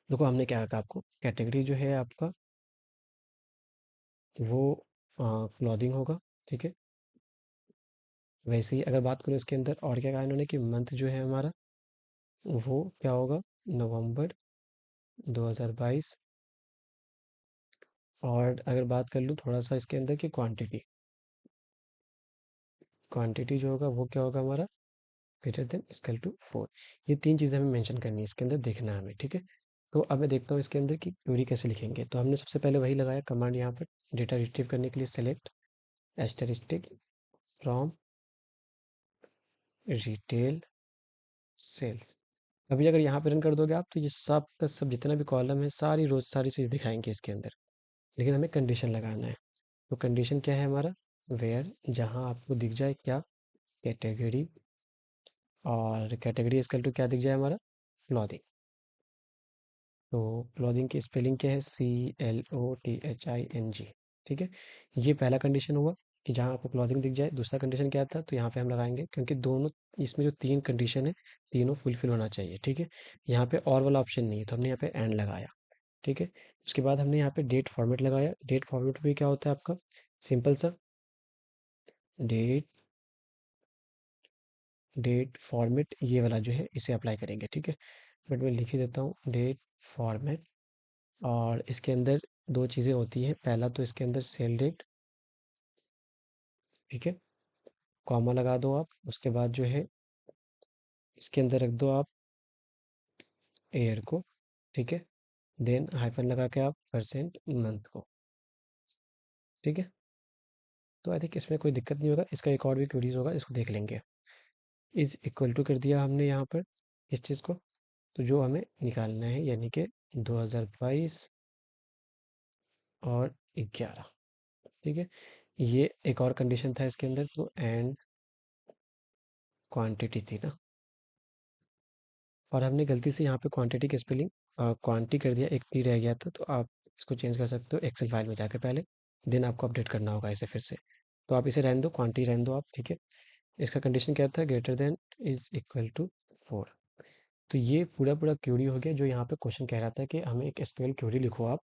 देखो हमने क्या कहा आपको, कैटेगरी जो है आपका वो क्लॉथिंग होगा, ठीक है। वैसे ही अगर बात करूँ इसके अंदर और क्या कहा इन्होंने कि मंथ जो है हमारा वो क्या होगा, नवंबर 2022। और अगर बात कर लूँ थोड़ा सा इसके अंदर की क्वांटिटी, क्वांटिटी जो होगा वो क्या होगा हमारा, ग्रेटर देन इक्वल टू 4। ये तीन चीज़ें हमें मेंशन करनी है इसके अंदर, देखना है हमें, ठीक है। तो अब मैं देखता हूँ इसके अंदर की क्वेरी कैसे लिखेंगे। तो हमने सबसे पहले वही लगाया कमांड यहाँ पर, डेटा रिट्रीव करने के लिए सेलेक्ट एस्टेरिस्टिक फ्रॉम रिटेल सेल्स। अभी अगर यहाँ पे रन कर दोगे आप, तो ये सब का सब जितना भी कॉलम है, सारी रोज सारी चीज़ दिखाएंगे इसके अंदर। लेकिन हमें कंडीशन लगाना है। तो कंडीशन क्या है हमारा, वेयर जहाँ आपको दिख जाए क्या, कैटेगरी, और कैटेगरी इसकल टू क्या दिख जाए हमारा, क्लॉथिंग। तो क्लॉथिंग की स्पेलिंग क्या है, CLOTHING, ठीक है। ये पहला कंडीशन हुआ कि जहाँ आपको क्लॉथिंग दिख जाए। दूसरा कंडीशन क्या था, तो यहाँ पे हम लगाएंगे क्योंकि दोनों, इसमें जो तीन कंडीशन है तीनों फुलफिल होना चाहिए, ठीक है। यहाँ पे और वाला ऑप्शन नहीं है, तो हमने यहाँ पे एंड लगाया, ठीक है। उसके बाद हमने यहाँ पे डेट फॉर्मेट लगाया। डेट फॉर्मेट भी क्या होता है आपका, सिंपल सा, डेट डेट फॉर्मेट ये वाला जो है इसे अप्लाई करेंगे, ठीक है। बट मैं लिख ही देता हूँ डेट फॉर्मेट। और इसके अंदर दो चीज़ें होती हैं, पहला तो इसके अंदर सेल डेट, ठीक है, कॉमा लगा दो आप। उसके बाद जो है इसके अंदर रख दो आप एयर को, ठीक है। देन हाइफन लगा के आप परसेंट मंथ को, ठीक है। तो आई थिंक इसमें कोई दिक्कत नहीं होगा, इसका एक और भी क्वेरीज होगा, इसको देख लेंगे। इज इक्वल टू कर दिया हमने यहाँ पर इस चीज़ को, तो जो हमें निकालना है यानी कि 2022 और 11, ठीक है। ये एक और कंडीशन था इसके अंदर, तो एंड क्वांटिटी थी ना, और हमने गलती से यहाँ पे क्वांटिटी की स्पेलिंग क्वांटी कर दिया, एक टी रह गया था, तो आप इसको चेंज कर सकते हो एक्सेल फाइल में जाकर पहले, देन आपको अपडेट करना होगा इसे फिर से। तो आप इसे रहने दो, क्वांटी रहने दो आप, ठीक है। इसका कंडीशन क्या था, greater than is equal to 4। तो ये पूरा पूरा क्वेरी हो गया, जो यहाँ पे क्वेश्चन कह रहा था कि हमें एक एसक्यूएल क्वेरी लिखो आप,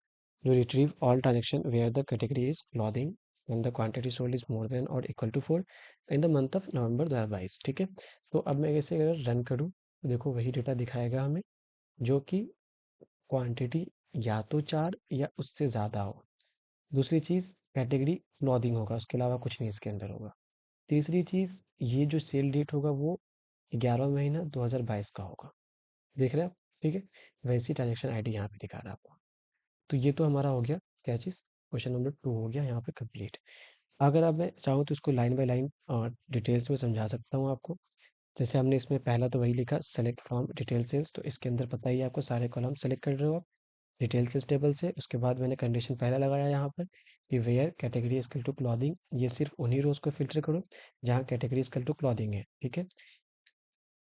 जो retrieve all transaction where the category is clothing and the quantity sold is more than और equal to 4 in the month of November 2022, ठीक है। तो अब मैं इसे अगर रन करूँ तो देखो वही डेटा दिखाएगा हमें, जो कि क्वांटिटी या तो 4 या उससे ज़्यादा हो। दूसरी चीज़, कैटेगरी क्लॉथिंग होगा, उसके अलावा कुछ नहीं इसके अंदर होगा। तीसरी चीज़, ये जो सेल डेट होगा वो 11वां महीना 2022 का होगा, देख रहे हैं आप, ठीक है। वैसी ट्रांजेक्शन आईडी यहाँ पे दिखा रहा है आपको। तो ये तो हमारा हो गया क्या चीज़, क्वेश्चन नंबर 2 हो गया यहाँ पे कंप्लीट। अगर अब मैं चाहूँ तो इसको लाइन बाय लाइन डिटेल्स में समझा सकता हूँ आपको। जैसे हमने इसमें पहला तो वही लिखा, सेलेक्ट फ्रॉम डिटेल सेल्स, तो इसके अंदर पता ही है आपको, सारे कॉलम सेलेक्ट कर रहे हो आप डिटेल सेल्स टेबल से। उसके बाद मैंने कंडीशन पहला लगाया यहाँ पर कि where category equal to clothing, ये सिर्फ उन्हीं रोज को फिल्टर करो जहाँ कैटेगरी इक्वल टू क्लॉथिंग है, ठीक है।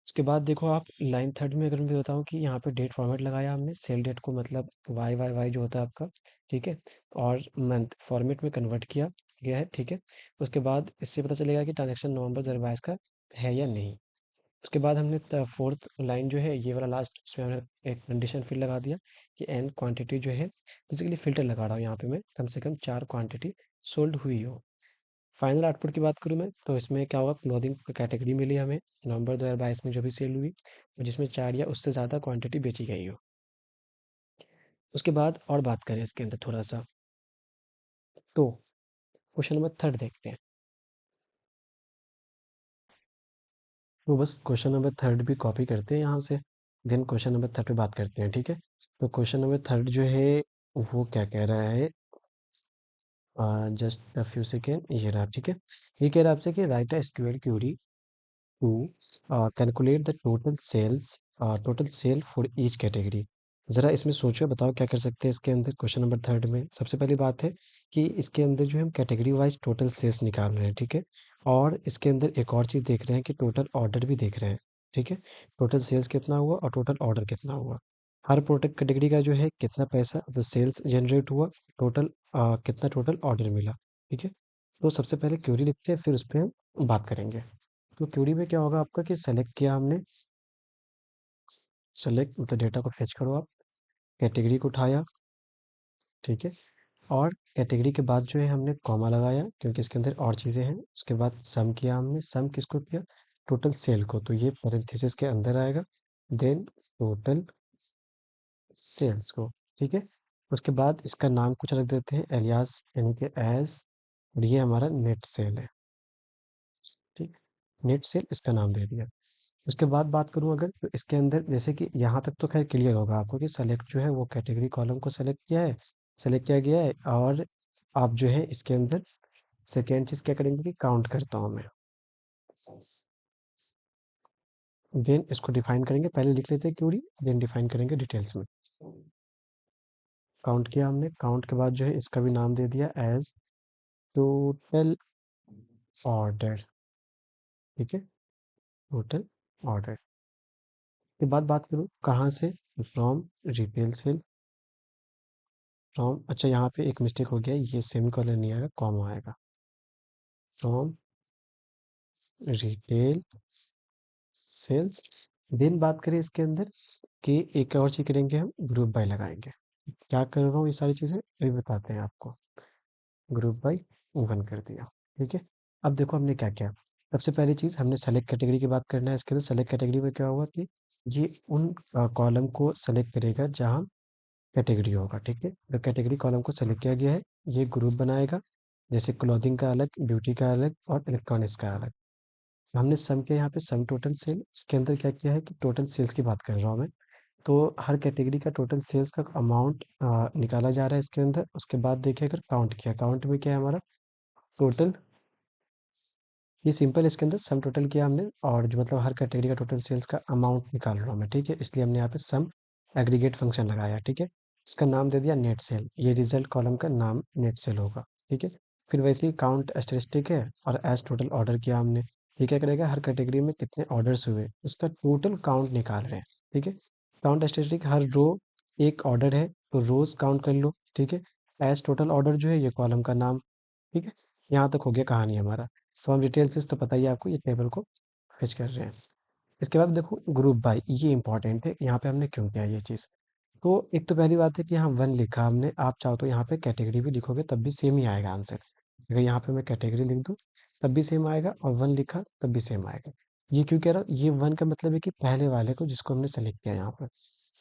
उसके बाद देखो आप लाइन थर्ड में, अगर मैं बताऊँ कि यहाँ पे डेट फॉर्मेट लगाया हमने, सेल डेट को मतलब वाई वाई वाई जो होता है आपका, ठीक है, और मंथ फॉर्मेट में कन्वर्ट किया गया है, ठीक है। उसके बाद इससे पता चलेगा कि ट्रांजेक्शन नवंबर 2022 का है या नहीं। उसके बाद हमने फोर्थ लाइन जो है, ये वाला लास्ट, उसमें हमने एक कंडीशन फिर लगा दिया कि एन क्वांटिटी जो है, बेसिकली फिल्टर लगा रहा हूँ यहाँ पे मैं, कम से कम 4 क्वांटिटी सोल्ड हुई हो। फाइनल आउटपुट की बात करूँ मैं, तो इसमें क्या होगा, क्लोथिंग कैटेगरी मिली हमें नवंबर 2022 में जो भी सेल हुई, जिसमें 4 या उससे ज़्यादा क्वांटिटी बेची गई हो। उसके बाद और बात करें इसके अंदर थोड़ा सा, तो क्वेश्चन नंबर थर्ड देखते हैं। तो बस क्वेश्चन नंबर थर्ड भी कॉपी करते हैं यहाँ से, देन क्वेश्चन नंबर थर्ड पे बात करते हैं, ठीक है। तो क्वेश्चन नंबर थर्ड जो है वो क्या कह रहा है, जस्ट अ फ्यू सेकेंड, ये रहा, ठीक है। ये कह रहा है आपसे कि write a SQL query to calculate the total sale for each category. ज़रा इसमें सोचो, बताओ क्या कर सकते हैं इसके अंदर। क्वेश्चन नंबर थर्ड में सबसे पहली बात है कि इसके अंदर जो है हम कैटेगरी वाइज टोटल सेल्स निकाल रहे हैं, ठीक है। और इसके अंदर एक और चीज़ देख रहे हैं कि टोटल ऑर्डर भी देख रहे हैं, ठीक है। टोटल सेल्स कितना हुआ और टोटल ऑर्डर कितना हुआ, हर प्रोडक्ट कैटेगरी का जो है कितना पैसा तो सेल्स जनरेट हुआ, टोटल कितना टोटल ऑर्डर मिला, ठीक है। तो सबसे पहले क्वेरी लिखते हैं, फिर उस पर हम बात करेंगे। तो क्वेरी में क्या होगा आपका कि सेलेक्ट किया हमने, सेलेक्ट मतलब डेटा को फेच करो आप, कैटेगरी को उठाया, ठीक है। और कैटेगरी के बाद जो है हमने कॉमा लगाया क्योंकि इसके अंदर और चीज़ें हैं। उसके बाद सम किया हमने, सम किसको किया, टोटल सेल को, तो ये पैरेंथेसिस के अंदर आएगा, देन टोटल सेल्स को, ठीक है। उसके बाद इसका नाम कुछ रख देते हैं, एलियास यानी कि एज, और ये हमारा नेट सेल है, ठीक। नेट सेल इसका नाम दे दिया। उसके बाद बात करूं अगर, तो इसके अंदर जैसे कि यहाँ तक तो खैर क्लियर होगा आपको कि सेलेक्ट जो है वो कैटेगरी कॉलम को सेलेक्ट किया है, सेलेक्ट किया गया है। और आप जो है इसके अंदर सेकेंड चीज़ क्या करेंगे कि काउंट करता हूँ मैं, देन इसको डिफाइन करेंगे, पहले लिख लेते हैं क्यूरी, देन डिफाइन करेंगे डिटेल्स में। काउंट किया हमने, काउंट के बाद जो है इसका भी नाम दे दिया एज टोटल ऑर्डर, ठीक है, टोटल ऑर्डर। के बाद बात करूँ कहाँ से, फ्रॉम रिटेल सेल, फ्रॉम, अच्छा यहाँ पे एक मिस्टेक हो गया, ये सेमीकोलन नहीं आएगा, कॉमा आएगा, फ्रॉम रिटेल सेल्स। देन बात करें इसके अंदर कि एक और चीज करेंगे, हम ग्रुप बाय लगाएंगे। क्या कर रहा हूँ ये सारी चीजें अभी बताते हैं आपको। ग्रुप बाय वन कर दिया, ठीक है। अब देखो हमने क्या किया, सबसे पहली चीज हमने सेलेक्ट कैटेगरी की बात करना है। इसके अंदर सेलेक्ट कैटेगरी में क्या हुआ कि ये उन कॉलम को सेलेक्ट करेगा जहाँ कैटेगरी होगा, ठीक है। तो कैटेगरी कॉलम को सेलेक्ट किया गया है, ये ग्रुप बनाएगा, जैसे क्लॉथिंग का अलग, ब्यूटी का अलग और इलेक्ट्रॉनिक्स का अलग। हमने सम किया यहाँ पे, सम टोटल सेल, इसके अंदर क्या किया है कि टोटल सेल्स की बात कर रहा हूँ मैं, तो हर कैटेगरी का टोटल सेल्स का अमाउंट निकाला जा रहा है इसके अंदर। उसके बाद देखिए अगर काउंट किया, काउंट में क्या है हमारा टोटल, ये सिंपल, इसके अंदर सम टोटल किया हमने, और जो मतलब हर कैटेगरी का टोटल सेल्स का अमाउंट निकाल रहा हूँ मैं, ठीक है, इसलिए हमने यहाँ पे सम एग्रीगेट फंक्शन लगाया, ठीक है। इसका नाम दे दिया नेट सेल, ये रिजल्ट कॉलम का नाम नेट सेल होगा, ठीक है। फिर वैसे ही काउंट एस्टेरिस्टिक है और एज टोटल ऑर्डर किया हमने। ये क्या करेगा, हर कैटेगरी में कितने ऑर्डर्स हुए उसका टोटल काउंट निकाल रहे हैं, ठीक है। काउंट एस्टेरिस्टिक, हर रो एक ऑर्डर है तो रोज काउंट कर लो, ठीक है। एज टोटल ऑर्डर जो है ये कॉलम का नाम, ठीक है। यहाँ तक हो गया कहानी हमारा। फॉर्म डिटेल से तो पता ही है आपको, ये टेबल को फेच कर रहे हैं। इसके बाद देखो ग्रुप बाय, ये इंपॉर्टेंट है, यहाँ पे हमने क्यों किया ये चीज़। तो एक तो पहली बात है कि यहाँ वन लिखा हमने, आप चाहो तो यहाँ पे कैटेगरी भी लिखोगे तब भी सेम ही आएगा आंसर। अगर यहाँ पे मैं कैटेगरी लिख दूँ तब भी सेम आएगा, और वन लिखा तब भी सेम आएगा। ये क्यों कह रहा हूँ, ये वन का मतलब है कि पहले वाले को जिसको हमने सेलेक्ट किया यहाँ पर।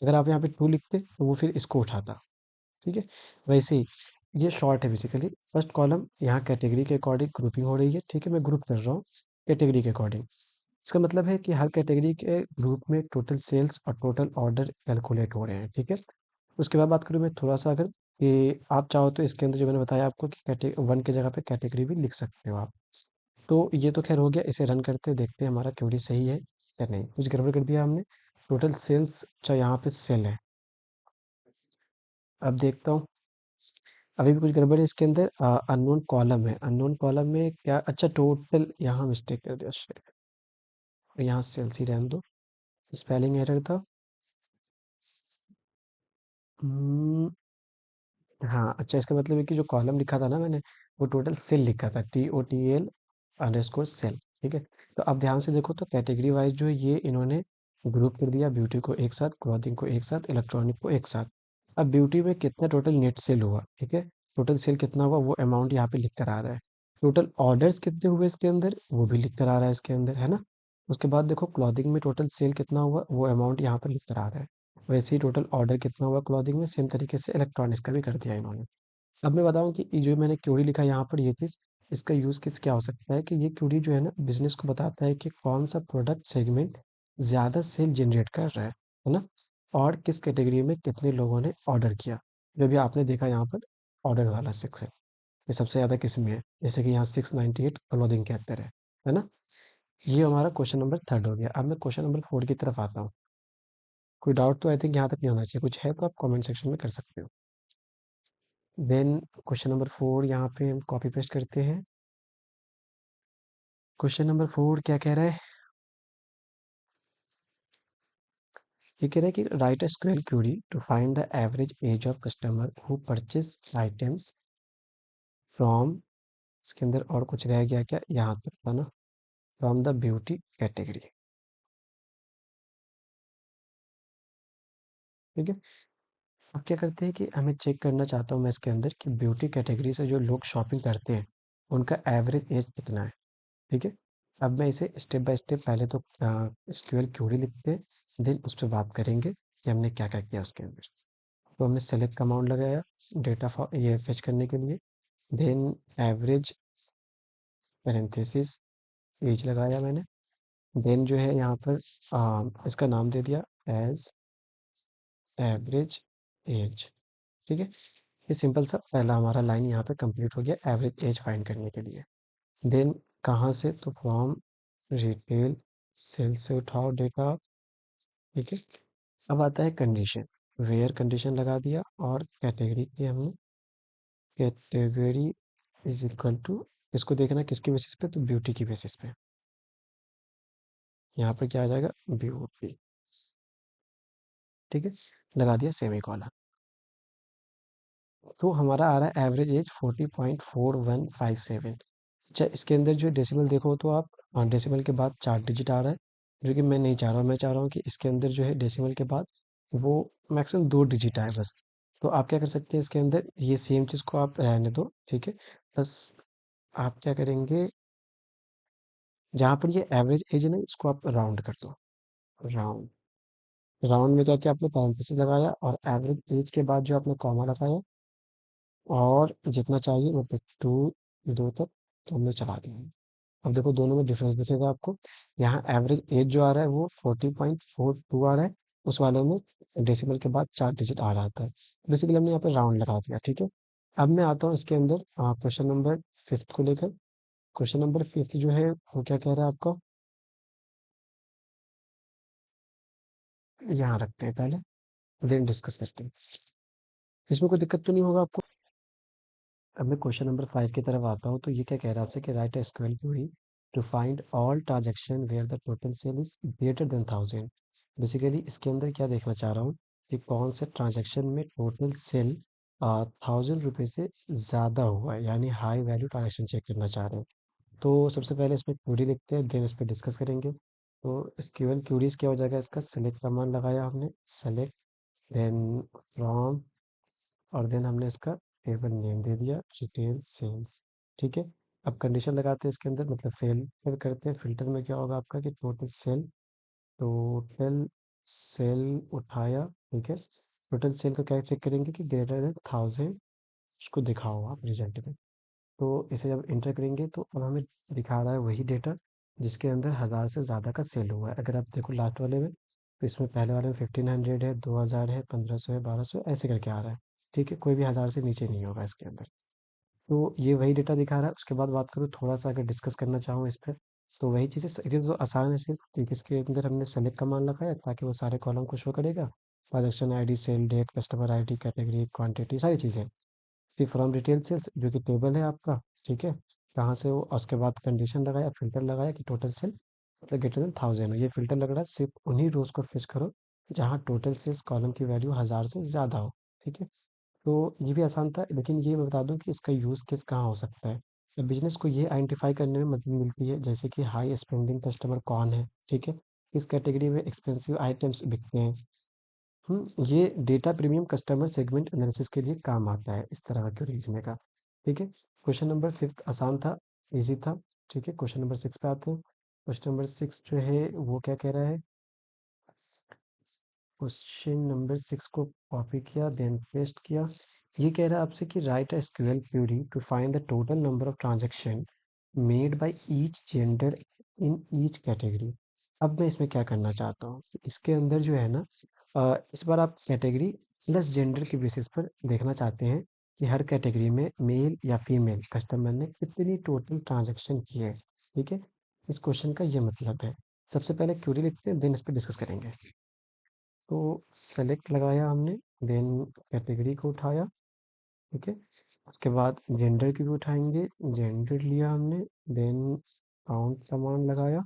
अगर आप यहाँ पे टू लिखते तो वो फिर इसको उठाता, ठीक है। वैसे ही ये शॉर्ट है बेसिकली, फर्स्ट कॉलम यहाँ कैटेगरी के अकॉर्डिंग ग्रुपिंग हो रही है, ठीक है, मैं ग्रुप कर रहा हूँ कैटेगरी के अकॉर्डिंग। इसका मतलब है कि हर कैटेगरी के ग्रुप में टोटल सेल्स और टोटल ऑर्डर कैलकुलेट हो रहे हैं, ठीक है। उसके बाद बात करूँ मैं थोड़ा सा, अगर कि आप चाहो तो इसके अंदर जो मैंने बताया आपको कि कैटे वन की जगह पे कैटेगरी भी लिख सकते हो आप। तो ये तो खैर हो गया, इसे रन करते देखते हैं हमारा क्वेरी सही है या नहीं। कुछ गड़बड़ कर दिया हमने, टोटल सेल्स चाहे यहाँ पे सेल है। अब देखता हूँ, अभी भी कुछ गड़बड़ है इसके अंदर। अननोन कॉलम है, अननोन कॉलम में क्या, अच्छा टोटल यहाँ मिस्टेक कर दिया shit, यहाँ सेल्स ही रहने दो, स्पेलिंग एरर था। हम्म, हाँ अच्छा, इसका मतलब है कि जो कॉलम लिखा था ना मैंने, वो टोटल सेल लिखा था, TOTL_सेल, ठीक है। तो अब ध्यान से देखो तो कैटेगरी वाइज जो है ये इन्होंने ग्रुप कर दिया, ब्यूटी को एक साथ, क्लॉथिंग को एक साथ, इलेक्ट्रॉनिक को एक साथ। अब ब्यूटी में कितना टोटल नेट सेल हुआ, ठीक है, टोटल सेल कितना हुआ वो अमाउंट यहाँ पे लिख कर आ रहा है। टोटल ऑर्डर्स कितने हुए इसके अंदर वो भी लिख कर आ रहा है इसके अंदर, है ना। उसके बाद देखो क्लॉथिंग में टोटल सेल कितना हुआ वो अमाउंट यहाँ पर लिख कर आ रहा है। वैसे ही टोटल ऑर्डर कितना हुआ क्लॉथिंग में, सेम तरीके से इलेक्ट्रॉनिक्स का भी कर दिया इन्होंने। अब मैं बताऊं कि ये जो मैंने क्यूरी लिखा यहाँ पर, ये चीज़ इसका यूज़ किस क्या हो सकता है, कि ये क्यूरी जो है ना बिजनेस को बताता है कि कौन सा प्रोडक्ट सेगमेंट ज़्यादा सेल जनरेट कर रहा है ना, और किस कैटेगरी में कितने लोगों ने ऑर्डर किया। जो भी आपने देखा यहाँ पर ऑर्डर वाला सेक्शन, ये सबसे ज़्यादा किस में है, जैसे कि यहाँ 698 क्लोथिंग के अंदर है ना। ये हमारा क्वेश्चन नंबर थर्ड हो गया। अब मैं क्वेश्चन नंबर फोर की तरफ आता हूँ। कोई डाउट तो आई थिंक यहाँ तक नहीं होना चाहिए, कुछ है तो आप कमेंट सेक्शन में कर सकते हो। देन क्वेश्चन नंबर फोर यहाँ पे हम कॉपी पेस्ट करते हैं। क्वेश्चन नंबर फोर क्या कह रहा है, ये कह रहा है कि write a square query to find the average age of customer who purchase items from, इसके अंदर और कुछ रह गया क्या, यहाँ तक था ना, फ्रॉम द ब्यूटी कैटेगरी, ठीक है। अब क्या करते हैं कि हमें चेक करना चाहता हूँ मैं इसके अंदर कि ब्यूटी कैटेगरी से जो लोग शॉपिंग करते हैं उनका एवरेज एज कितना है, ठीक है। अब मैं इसे स्टेप बाय स्टेप, पहले तो एसक्यूएल क्यूरी लिखते हैं, देन उस पर बात करेंगे कि हमने क्या क्या किया उसके अंदर। तो हमने सेलेक्ट अमाउंट लगाया डेटा फॉर ये फेच करने के लिए, देन एवरेज पैरेंथेसिस एज लगाया मैंने, देन जो है यहाँ पर इसका नाम दे दिया एज एवरेज एज, ठीक है। ये सिंपल सा पहला हमारा लाइन यहाँ पे कंप्लीट हो गया एवरेज एज फाइंड करने के लिए। देन कहाँ से, तो फ्रॉम रिटेल सेल से उठाओ डेटा, ठीक है। अब आता है कंडीशन, वेयर कंडीशन लगा दिया, और कैटेगरी की हमने कैटेगरी इज इक्वल टू, इसको देखना किसकी बेसिस पे, तो ब्यूटी की बेसिस पे। यहाँ पर क्या आ जाएगा, ब्यूटी, ठीक है, लगा दिया सेमी कॉलन। तो हमारा आ रहा है एवरेज एज 40.4157। अच्छा इसके अंदर जो डेसिमल देखो तो आप, डेसिमल के बाद 4 डिजिट आ रहा है, जो कि मैं नहीं चाह रहा हूँ। मैं चाह रहा हूँ कि इसके अंदर जो है डेसिमल के बाद वो मैक्सिमम 2 डिजिट आए बस। तो आप क्या कर सकते हैं इसके अंदर, ये सेम चीज़ को आप रहने दो, ठीक है। बस आप क्या करेंगे, जहाँ पर ये एवरेज एज है ना इसको आप राउंड कर दो, राउंड। राउंड में क्या किया आपने, पैरेंथेसिस लगाया और एवरेज एज के बाद जो आपने कॉमा लगाया, और जितना चाहिए मतलब टू, दो तक, तो हमने चला दिया है। अब देखो दोनों में डिफरेंस दिखेगा आपको। यहाँ एवरेज एज जो आ रहा है वो 40.42 आ रहा है, उस वाले में डेसिमल के बाद 4 डिजिट आ रहा था। बेसिकली हमने यहाँ पे राउंड लगा दिया, ठीक है। अब मैं आता हूँ इसके अंदर क्वेश्चन नंबर 5th को लेकर। क्वेश्चन नंबर 5th जो है वो क्या कह रहा है आपका, यहाँ रखते हैं पहले, देन डिस्कस करते हैं। इसमें कोई दिक्कत तो नहीं होगा आपको? अब मैं क्वेश्चन नंबर 5 की तरफ आता हूँ। तो ये क्या कह रहा है आपसे कि write SQL query to find all transaction where the total sale is greater than 1000। Basically इसके अंदर क्या देखना चाह रहा हूँ कि कौन से ट्रांजैक्शन में टोटल सेल 1000 रुपये से ज़्यादा हुआ है, यानी हाई वैल्यू ट्रांजैक्शन चेक करना चाह रहे हैं। तो सबसे पहले इसमें क्वेरी लिखते हैं, देन इस पर डिस्कस करेंगे। तो एसक्यूएल क्वेरीज क्या हो जाएगा, इसका सेलेक्ट कमांड लगाया हमने, सेलेक्ट, देन फ्रॉम, और देन हमने इसका टेबल नेम दे दिया डिटेल सेल्स, ठीक है। अब कंडीशन लगाते हैं इसके अंदर, मतलब फिल्टर करते हैं। फिल्टर में क्या होगा आपका कि टोटल सेल उठाया, ठीक है। टोटल सेल को क्या चेक करेंगे कि ग्रेटर देन 1000 उसको दिखाओ आप रिजल्ट में। तो इसे जब इंटर करेंगे तो अब हमें दिखा रहा है वही डेटा जिसके अंदर 1000 से ज़्यादा का सेल हुआ है। अगर आप देखो लास्ट वाले में, तो इसमें पहले वाले में 1500 है, 2000 है, 1500 है, 1200 ऐसे करके आ रहा है, ठीक है। कोई भी 1000 से नीचे नहीं होगा इसके अंदर। तो ये वही डेटा दिखा रहा है। उसके बाद बात करूँ थोड़ा सा, अगर डिस्कस करना चाहूँ इस पर, तो वही चीज़ें ये तो आसान है। सिर्फ ठीक, इसके अंदर हमने सेलेक्ट कमांड लगाया ताकि वो सारे कॉलम को शो करेगा। Transaction ID, sale date, customer ID, category, quantity, सारी चीज़ें। फिर फ्रॉम डिटेल सेल्स जो कि टेबल है आपका, ठीक है, कहाँ से वो, उसके बाद कंडीशन लगाया, फिल्टर लगाया कि टोटल सेल ग्रेटर देन 1000 हो। ये फिल्टर लग रहा है सिर्फ उन्हीं रोज को फिश करो जहाँ टोटल सेल्स कॉलम की वैल्यू 1000 से ज़्यादा हो, ठीक है। तो ये भी आसान था, लेकिन ये मैं बता दूं कि इसका यूज़ केस कहाँ हो सकता है। बिजनेस को ये आइडेंटिफाई करने में मदद मिलती है, जैसे कि हाई स्पेंडिंग कस्टमर कौन है, ठीक है, किस कैटेगरी में एक्सपेंसिव आइटम्स बिकते हैं। ये data premium customer segment analysis के लिए काम आता है, इस तरह का क्वेरी लिखने का, ठीक है। क्वेश्चन नंबर 5th आसान था, इजी था, ठीक है। क्वेश्चन नंबर 6 पे आते हैं। क्वेश्चन नंबर 6 जो है वो क्या कह रहा है, क्वेश्चन नंबर 6 को कॉपी किया, देन पेस्ट किया। ये कह रहा है आपसे कि write a SQL query to find the total number of transaction made by each gender in each category. अब मैं इसमें क्या करना चाहता हूँ, इसके अंदर जो है ना, इस बार आप कैटेगरी प्लस जेंडर के बेसिस पर देखना चाहते हैं कि हर कैटेगरी में मेल या फीमेल कस्टमर ने कितनी टोटल ट्रांजैक्शन की है, ठीक है। इस क्वेश्चन का ये मतलब है। सबसे पहले क्वेरी लिखते हैं, देन इस पर डिस्कस करेंगे। तो सेलेक्ट लगाया हमने, देन कैटेगरी को उठाया, ठीक है। उसके बाद जेंडर की भी उठाएंगे, जेंडर लिया हमने, देन काउंट कमांड लगाया।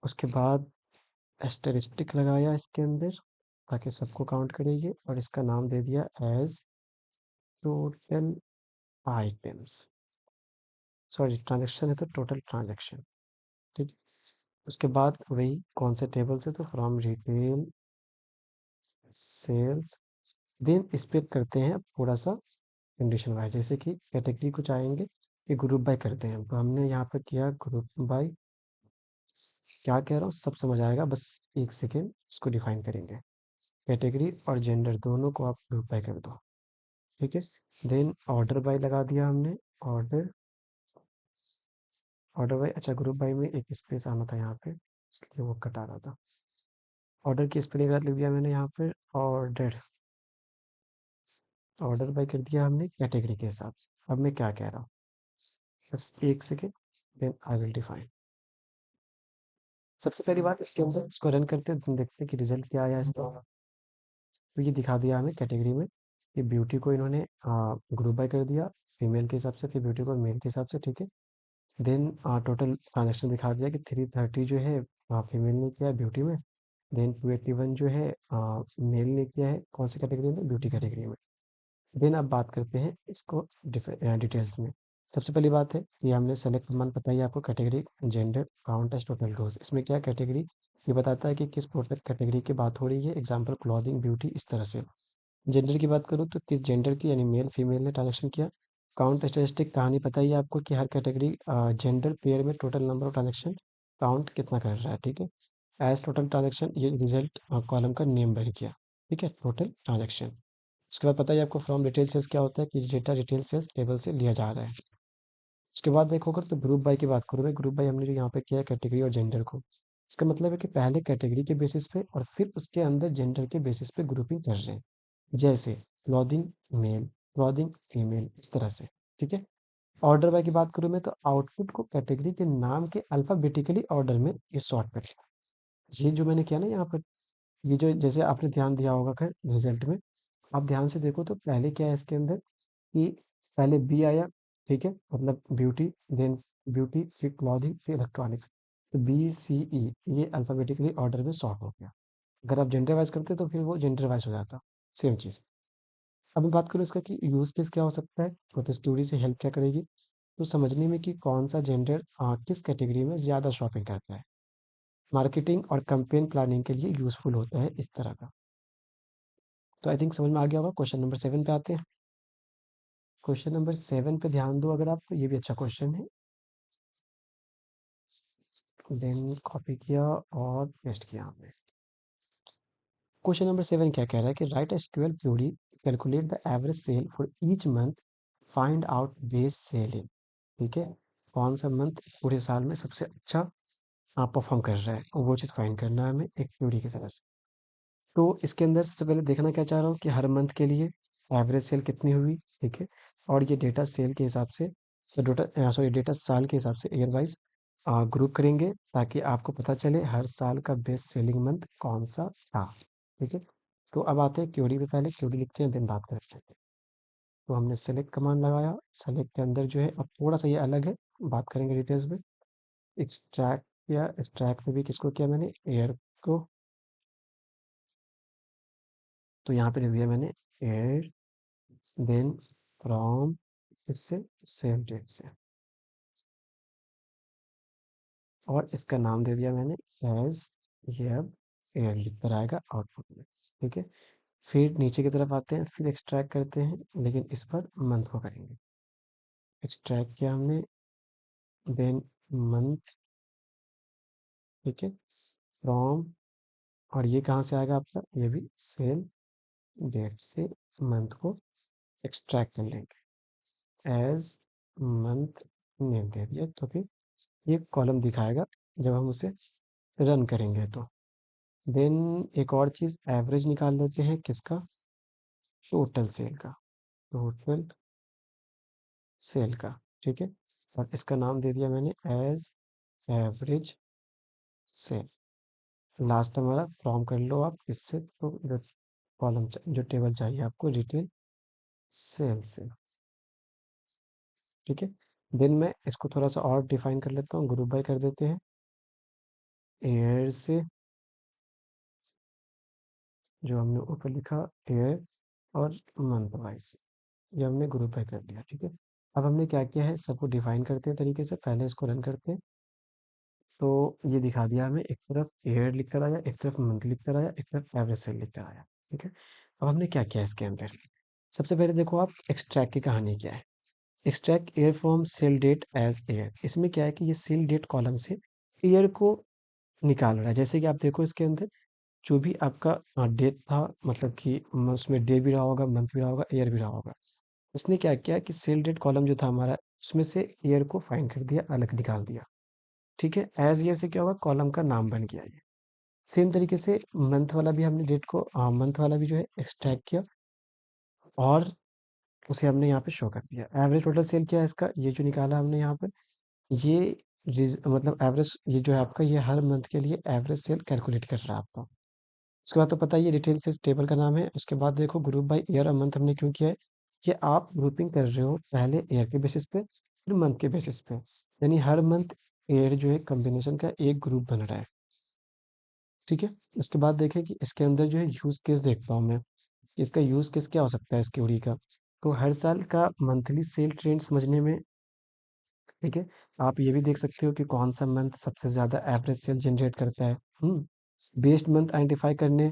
उसके बाद एस्टेरिस्टिक लगाया इसके अंदर ताकि सबको काउंट करेगी, और इसका नाम दे दिया as total items, sorry transaction है तो टोटल ट्रांजेक्शन, ठीक है। उसके बाद वही कौन से टेबल से, तो फ्रॉम रिटेल सेल्स, देन इस पे करते हैं थोड़ा सा कंडीशन वाइज, जैसे कि कैटेगरी को चाहेंगे कि ग्रुप बाय करते हैं, तो हमने यहाँ पर किया ग्रुप बाय। क्या कह रहा हूँ सब समझ आएगा, बस एक सेकेंड इसको डिफाइन करेंगे। कैटेगरी और जेंडर दोनों को आप ग्रुप बाय कर दो, ठीक है। देन ऑर्डर बाय लगा दिया हमने, ऑर्डर, ऑर्डर बाय, अच्छा ग्रुप बाय में एक स्पेस आना था यहाँ पे, इसलिए वो कटा रहा था। ऑर्डर की स्पेलिंग गलत लिख दिया मैंने यहाँ पे, ऑर्डर, ऑर्डर बाय कर दिया हमने कैटेगरी के हिसाब से। अब मैं क्या कह रहा हूँ, बस एक second, then I will define. सबसे पहली बात इसके अंदर इसको रन करते हैं, तुम देखते हैं कि रिजल्ट क्या आया इसका। तो ये दिखा दिया हमें कैटेगरी में कि ब्यूटी को इन्होंने ग्रुप बाय कर दिया फीमेल के हिसाब से, फिर ब्यूटी को मेल के हिसाब से, ठीक है। देन टोटल ट्रांजेक्शन दिखा दिया कि 330 जो है फीमेल ने किया है ब्यूटी में, देन 281 जो है मेल ने किया है कौन सी कैटेगरी में, ब्यूटी कैटेगरी में। देन अब बात करते हैं इसको डिटेल्स में। सबसे पहली बात है कि हमने सेलेक्ट कमांड बताई है आपको, category, gender, count as total rows. इसमें क्या कैटेगरी, ये बताता है कि किस प्रोडक्ट कैटेगरी की बात हो रही है, एग्जांपल क्लॉथिंग, ब्यूटी, इस तरह से। जेंडर की बात करूँ तो किस जेंडर की, यानी मेल फीमेल ने ट्रांजेक्शन किया। काउंट स्टैटिस्टिक, कहानी पता ही है आपको कि हर कैटेगरी जेंडर पेयर में total number of transaction count कितना कर रहा है, ठीक है। एज टोटल ट्रांजेक्शन, ये रिजल्ट कॉलम का नेम बन गया, ठीक है, टोटल ट्रांजेक्शन। उसके बाद पता है आपको फ्रॉम डिटेल सेल्स क्या होता है कि डेटा डिटेल सेल्स टेबल से लिया जा रहा है। उसके बाद देखो, अगर तो ग्रुप बाय की बात करूँ मैं, ग्रुप बाय हमने जो यहाँ पे किया है कैटेगरी और जेंडर को, इसका मतलब है कि पहले कैटेगरी के बेसिस पे और फिर उसके अंदर जेंडर के बेसिस पे ग्रुपिंग कर रहे हैं। जैसे क्लॉथिंग मेल, क्लॉथिंग फीमेल, इस तरह से। ठीक है। ऑर्डर बाय की बात करूँ मैं, तो आउटपुट को कैटेगरी के नाम के अल्फाबेटिकली ऑर्डर में ये सॉर्ट करेगा। ये जो मैंने किया ना यहाँ पर, ये जो जैसे आपने ध्यान दिया होगा खैर रिजल्ट में, आप ध्यान से देखो तो पहले क्या है इसके अंदर कि पहले बी आया, ठीक है, मतलब ब्यूटी, देन ब्यूटी, फिर क्लॉथिंग, फिर इलेक्ट्रॉनिक्स। तो बी सी ई, ये अल्फाबेटिकली ऑर्डर में सॉर्ट हो गया। अगर आप जेंडर वाइज करते तो फिर वो जेंडर वाइज हो जाता, सेम चीज़। अब मैं बात करूँ इसका कि यूज़ केस क्या हो सकता है, प्रोटेस्ट थ्योरी से हेल्प क्या करेगी, तो समझने में कि कौन सा जेंडर किस कैटेगरी में ज़्यादा शॉपिंग करता है। मार्केटिंग और कैंपेन प्लानिंग के लिए यूज़फुल होता है इस तरह का। तो आई थिंक समझ में आ गया होगा। क्वेश्चन नंबर 7 पे आते हैं। क्वेश्चन नंबर 7 पे ध्यान दो अगर आप, तो ये भी अच्छा क्वेश्चन है। देन कॉपी किया और पेस्ट किया हमने। क्वेश्चन नंबर 7 क्या कह रहा है कि write a SQL query, calculate the average sale for each month, find out base sale in. ठीक है, कौन सा मंथ पूरे साल में सबसे अच्छा परफॉर्म कर रहा है, और वो चीज़ फाइंड करना है हमें एक क्वेरी की तरह से। तो इसके अंदर सबसे पहले देखना क्या चाह रहा हूँ कि हर मंथ के लिए एवरेज सेल कितनी हुई। ठीक है, और ये डेटा सेल के हिसाब से, डेटा सॉरी डेटा साल के हिसाब से ईयर वाइज ग्रुप करेंगे, ताकि आपको पता चले हर साल का बेस्ट सेलिंग मंथ कौन सा था। ठीक है, तो अब आते हैं क्वेरी पे, पहले क्वेरी लिखते हैं देन बात करते हैं। तो हमने सेलेक्ट कमांड लगाया, सेलेक्ट के अंदर जो है अब थोड़ा सा ये अलग है, बात करेंगे डिटेल्स में। एक्सट्रैक्ट किया, एक्सट्रैक्ट में भी किसको किया मैंने, एयर को। तो यहाँ पे लिख दिया मैंने एयर, देन फ्रॉम, इससे सेव डेट से, और इसका नाम दे दिया मैंने एज, ये अब एयर लिख कर आएगा आउटपुट में। ठीक है, फिर नीचे की तरफ आते हैं, फिर एक्सट्रैक्ट करते हैं, लेकिन इस पर मंथ को करेंगे। एक्सट्रैक्ट किया हमने, देन मंथ, ठीक है, फ्रॉम, और ये कहाँ से आएगा आपका, ये भी सेम डेट से मंथ को एक्सट्रैक्ट कर लेंगे। एज मंथ नेम दे दिया, तो फिर ये कॉलम दिखाएगा जब हम उसे रन करेंगे तो। देन एक और चीज़, एवरेज निकाल लेते हैं किसका, टोटल सेल का, टोटल सेल का। ठीक है, और इसका नाम दे दिया मैंने एज एवरेज सेल। लास्ट हमारा फ्रॉम कर लो आप इससे, तो जो कॉलम जो टेबल चाहिए आपको रिटेल सेल से। ठीक है, देन मैं इसको थोड़ा सा और डिफाइन कर लेता हूँ, ग्रुप बाय कर देते हैं, एयर से, जो हमने ऊपर लिखा एयर, और मंथ वाइज, ये हमने ग्रुप बाय कर लिया। ठीक है, अब हमने क्या किया है, सबको डिफाइन करते हैं तरीके से, पहले इसको रन करते हैं। तो ये दिखा दिया हमें, एक तरफ ईयर लिख कर आया, एक तरफ मंथ लिख कर आया, एक तरफ एवरेज सेल लिख कर आया। ठीक है, अब हमने क्या किया इसके अंदर, सबसे पहले देखो आप एक्सट्रैक्ट की कहानी क्या है। Extract year from sale date as year, इसमें क्या है कि ये सेल डेट कॉलम से ईयर को निकाल रहा है। जैसे कि आप देखो इसके अंदर जो भी आपका डेट था, मतलब कि उसमें डे भी रहा होगा, मंथ भी रहा होगा, ईयर भी रहा होगा। इसने क्या किया कि सेल डेट कॉलम जो था हमारा, उसमें से ईयर को फाइंड कर दिया, अलग निकाल दिया। ठीक है, एज ईयर से क्या होगा, कॉलम का नाम बन गया ये। सेम तरीके से मंथ वाला भी हमने डेट को, मंथ वाला भी जो है एक्सट्रैक्ट किया, और उसे हमने यहाँ पे शो कर दिया। एवरेज टोटल सेल क्या है इसका, ये जो निकाला हमने यहाँ पर, ये मतलब एवरेज, ये जो है आपका, ये हर मंथ के लिए एवरेज सेल कैलकुलेट कर रहा है आपका। उसके बाद तो पता ही है डिटेल सेल्स टेबल का नाम है। उसके बाद देखो ग्रुप बाय ईयर और मंथ हमने क्यों किया है, कि आप ग्रुपिंग कर रहे हो पहले ईयर के बेसिस पे फिर मंथ के बेसिस पे, यानी हर मंथ ईयर जो है कॉम्बिनेशन का एक ग्रुप बन रहा है। ठीक है, उसके बाद देखें कि इसके अंदर जो है यूज केस देखता हूँ मैं, कि इसका यूज केस क्या हो सकता है इस क्वेरी का। तो हर साल का मंथली सेल ट्रेंड समझने में, ठीक है, आप ये भी देख सकते हो कि कौन सा मंथ सबसे ज्यादा एवरेज सेल जनरेट करता है। बेस्ट मंथ आइडेंटिफाई करने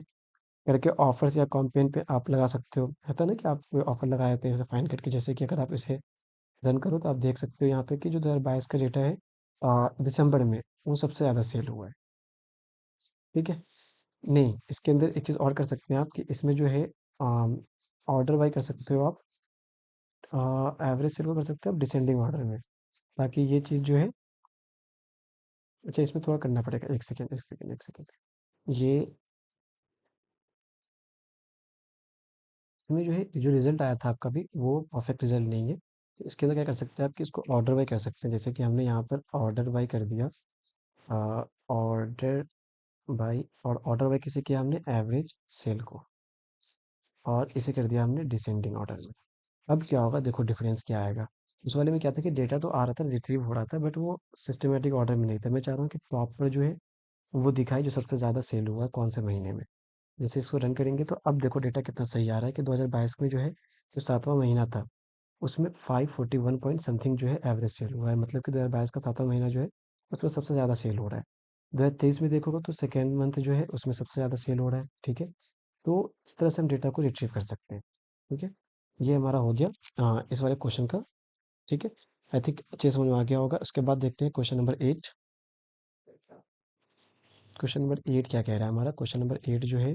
करके ऑफर्स या कैंपेन पे आप लगा सकते हो। होता है ना कि आप कोई ऑफर लगा देते हैं जैसे फाइन करके, जैसे कि अगर आप इसे रन करो तो आप देख सकते हो यहाँ पे कि जो 2022 का डेटा है दिसंबर में, वो सबसे ज़्यादा सेल हुआ है। ठीक है, नहीं इसके अंदर एक चीज़ और कर सकते हैं आप, कि इसमें जो है ऑर्डर वाई कर सकते हो आप, एवरेज सेल को कर सकते हो आप डिसेंडिंग ऑर्डर में, ताकि ये चीज़ जो है अच्छा, इसमें थोड़ा करना पड़ेगा, एक सेकेंड एक सेकेंड एक सेकेंड। ये इसमें जो है जो रिजल्ट आया था आपका भी वो परफेक्ट रिजल्ट नहीं है। तो इसके अंदर क्या कर सकते हैं आप कि इसको ऑर्डर बाय कर सकते हैं, जैसे कि हमने यहाँ पर ऑर्डर बाय कर दिया। ऑर्डर बाय, और ऑर्डर बाय किसे किया हमने, एवरेज सेल को, और इसे कर दिया हमने डिसेंडिंग ऑर्डर में। अब क्या होगा, देखो डिफरेंस क्या आएगा। उस वाले में क्या था कि डेटा तो आ रहा था, रिट्रीव हो रहा था, बट वो सिस्टमेटिक ऑर्डर में नहीं था। मैं चाह रहा हूँ कि प्रॉपर जो है वो दिखाए जो सबसे ज़्यादा सेल हुआ है कौन से महीने में। जैसे इसको रन करेंगे तो अब देखो डेटा कितना सही आ रहा है कि 2022 में जो है जो सातवां महीना था उसमें 541 पॉइंट समथिंग जो है एवरेज सेल हुआ है, मतलब कि 2022 का सातवां महीना जो है उसमें सबसे ज़्यादा सेल हो रहा है। 2023 में देखोगे तो सेकेंड मंथ जो है उसमें सबसे ज़्यादा सेल हो रहा है, ठीक है। तो इस तरह से हम डेटा को रिट्रीव कर सकते हैं, ठीक है। ये हमारा हो गया इस वाले क्वेश्चन का, ठीक है। आई थिंक अच्छे समझ में आ गया होगा। उसके बाद देखते हैं क्वेश्चन नंबर 8। क्वेश्चन नंबर 8 क्या कह रहा है हमारा, क्वेश्चन नंबर 8 जो है,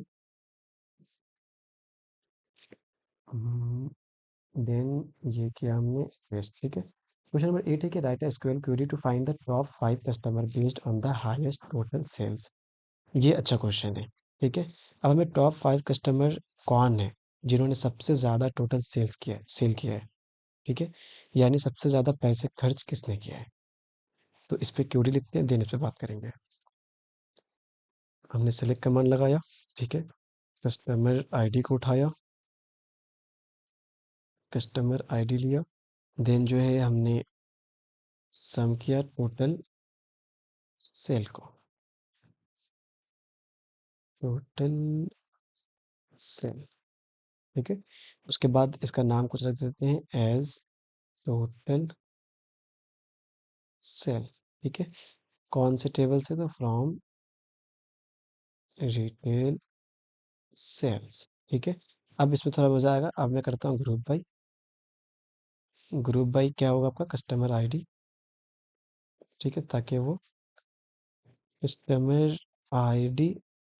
देन ये किया हमने वेस्ट, ठीक है। क्वेश्चन नंबर 8 है कि write a SQL query to find the top 5 customer based on the highest total sales. ये अच्छा क्वेश्चन है, ठीक है। अब हमें टॉप 5 कस्टमर कौन है जिन्होंने सबसे ज़्यादा टोटल सेल किया है, ठीक है। यानी सबसे ज़्यादा पैसे खर्च किसने किया है। तो इस पे क्वेरी लिखते हैं, देन इस पे बात करेंगे। हमने सेलेक्ट कमांड लगाया, ठीक है। कस्टमर आईडी को उठाया, कस्टमर आईडी लिया, देन जो है हमने सम किया टोटल सेल को, टोटल सेल, ठीक है। उसके बाद इसका नाम कुछ रख देते हैं एज टोटल सेल, ठीक है। कौन से टेबल से, तो फ्रॉम रिटेल सेल्स, ठीक है। अब इसमें थोड़ा मजा आएगा। अब मैं करता हूँ ग्रुप बाई। ग्रुप बाई क्या होगा आपका, कस्टमर आईडी, ठीक है, ताकि वो कस्टमर आईडी,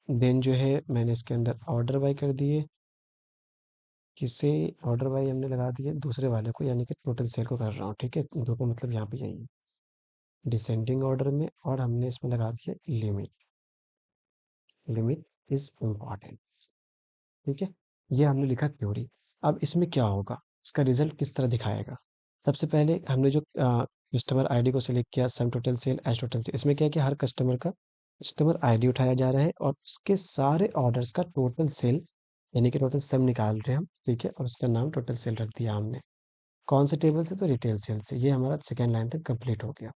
देन जो है मैंने इसके अंदर ऑर्डर बाई कर दिए, किसे, ऑर्डर बाई हमने लगा दिए दूसरे वाले को, यानी कि टोटल सेल को कर रहा हूँ, ठीक है। दो को मतलब यहाँ पे यही है डिसेंडिंग ऑर्डर में, और हमने इसमें लगा दिया लिमिट। लिमिट इज इम्पॉर्टेंट, ठीक है। ये हमने लिखा क्यूरी। अब इसमें क्या होगा, इसका रिजल्ट किस तरह दिखाएगा। सबसे पहले हमने जो कस्टमर आईडी को सिलेक्ट किया, sum total sale as total sale, इसमें क्या है कि हर कस्टमर का कस्टमर आईडी उठाया जा रहा है और उसके सारे ऑर्डर्स का टोटल सेल, यानी कि टोटल सम निकाल रहे हैं हम, ठीक है। और उसका नाम टोटल सेल रख दिया हमने। कौन से टेबल से, तो रिटेल सेल से। ये हमारा सेकेंड लाइन तक कंप्लीट हो गया।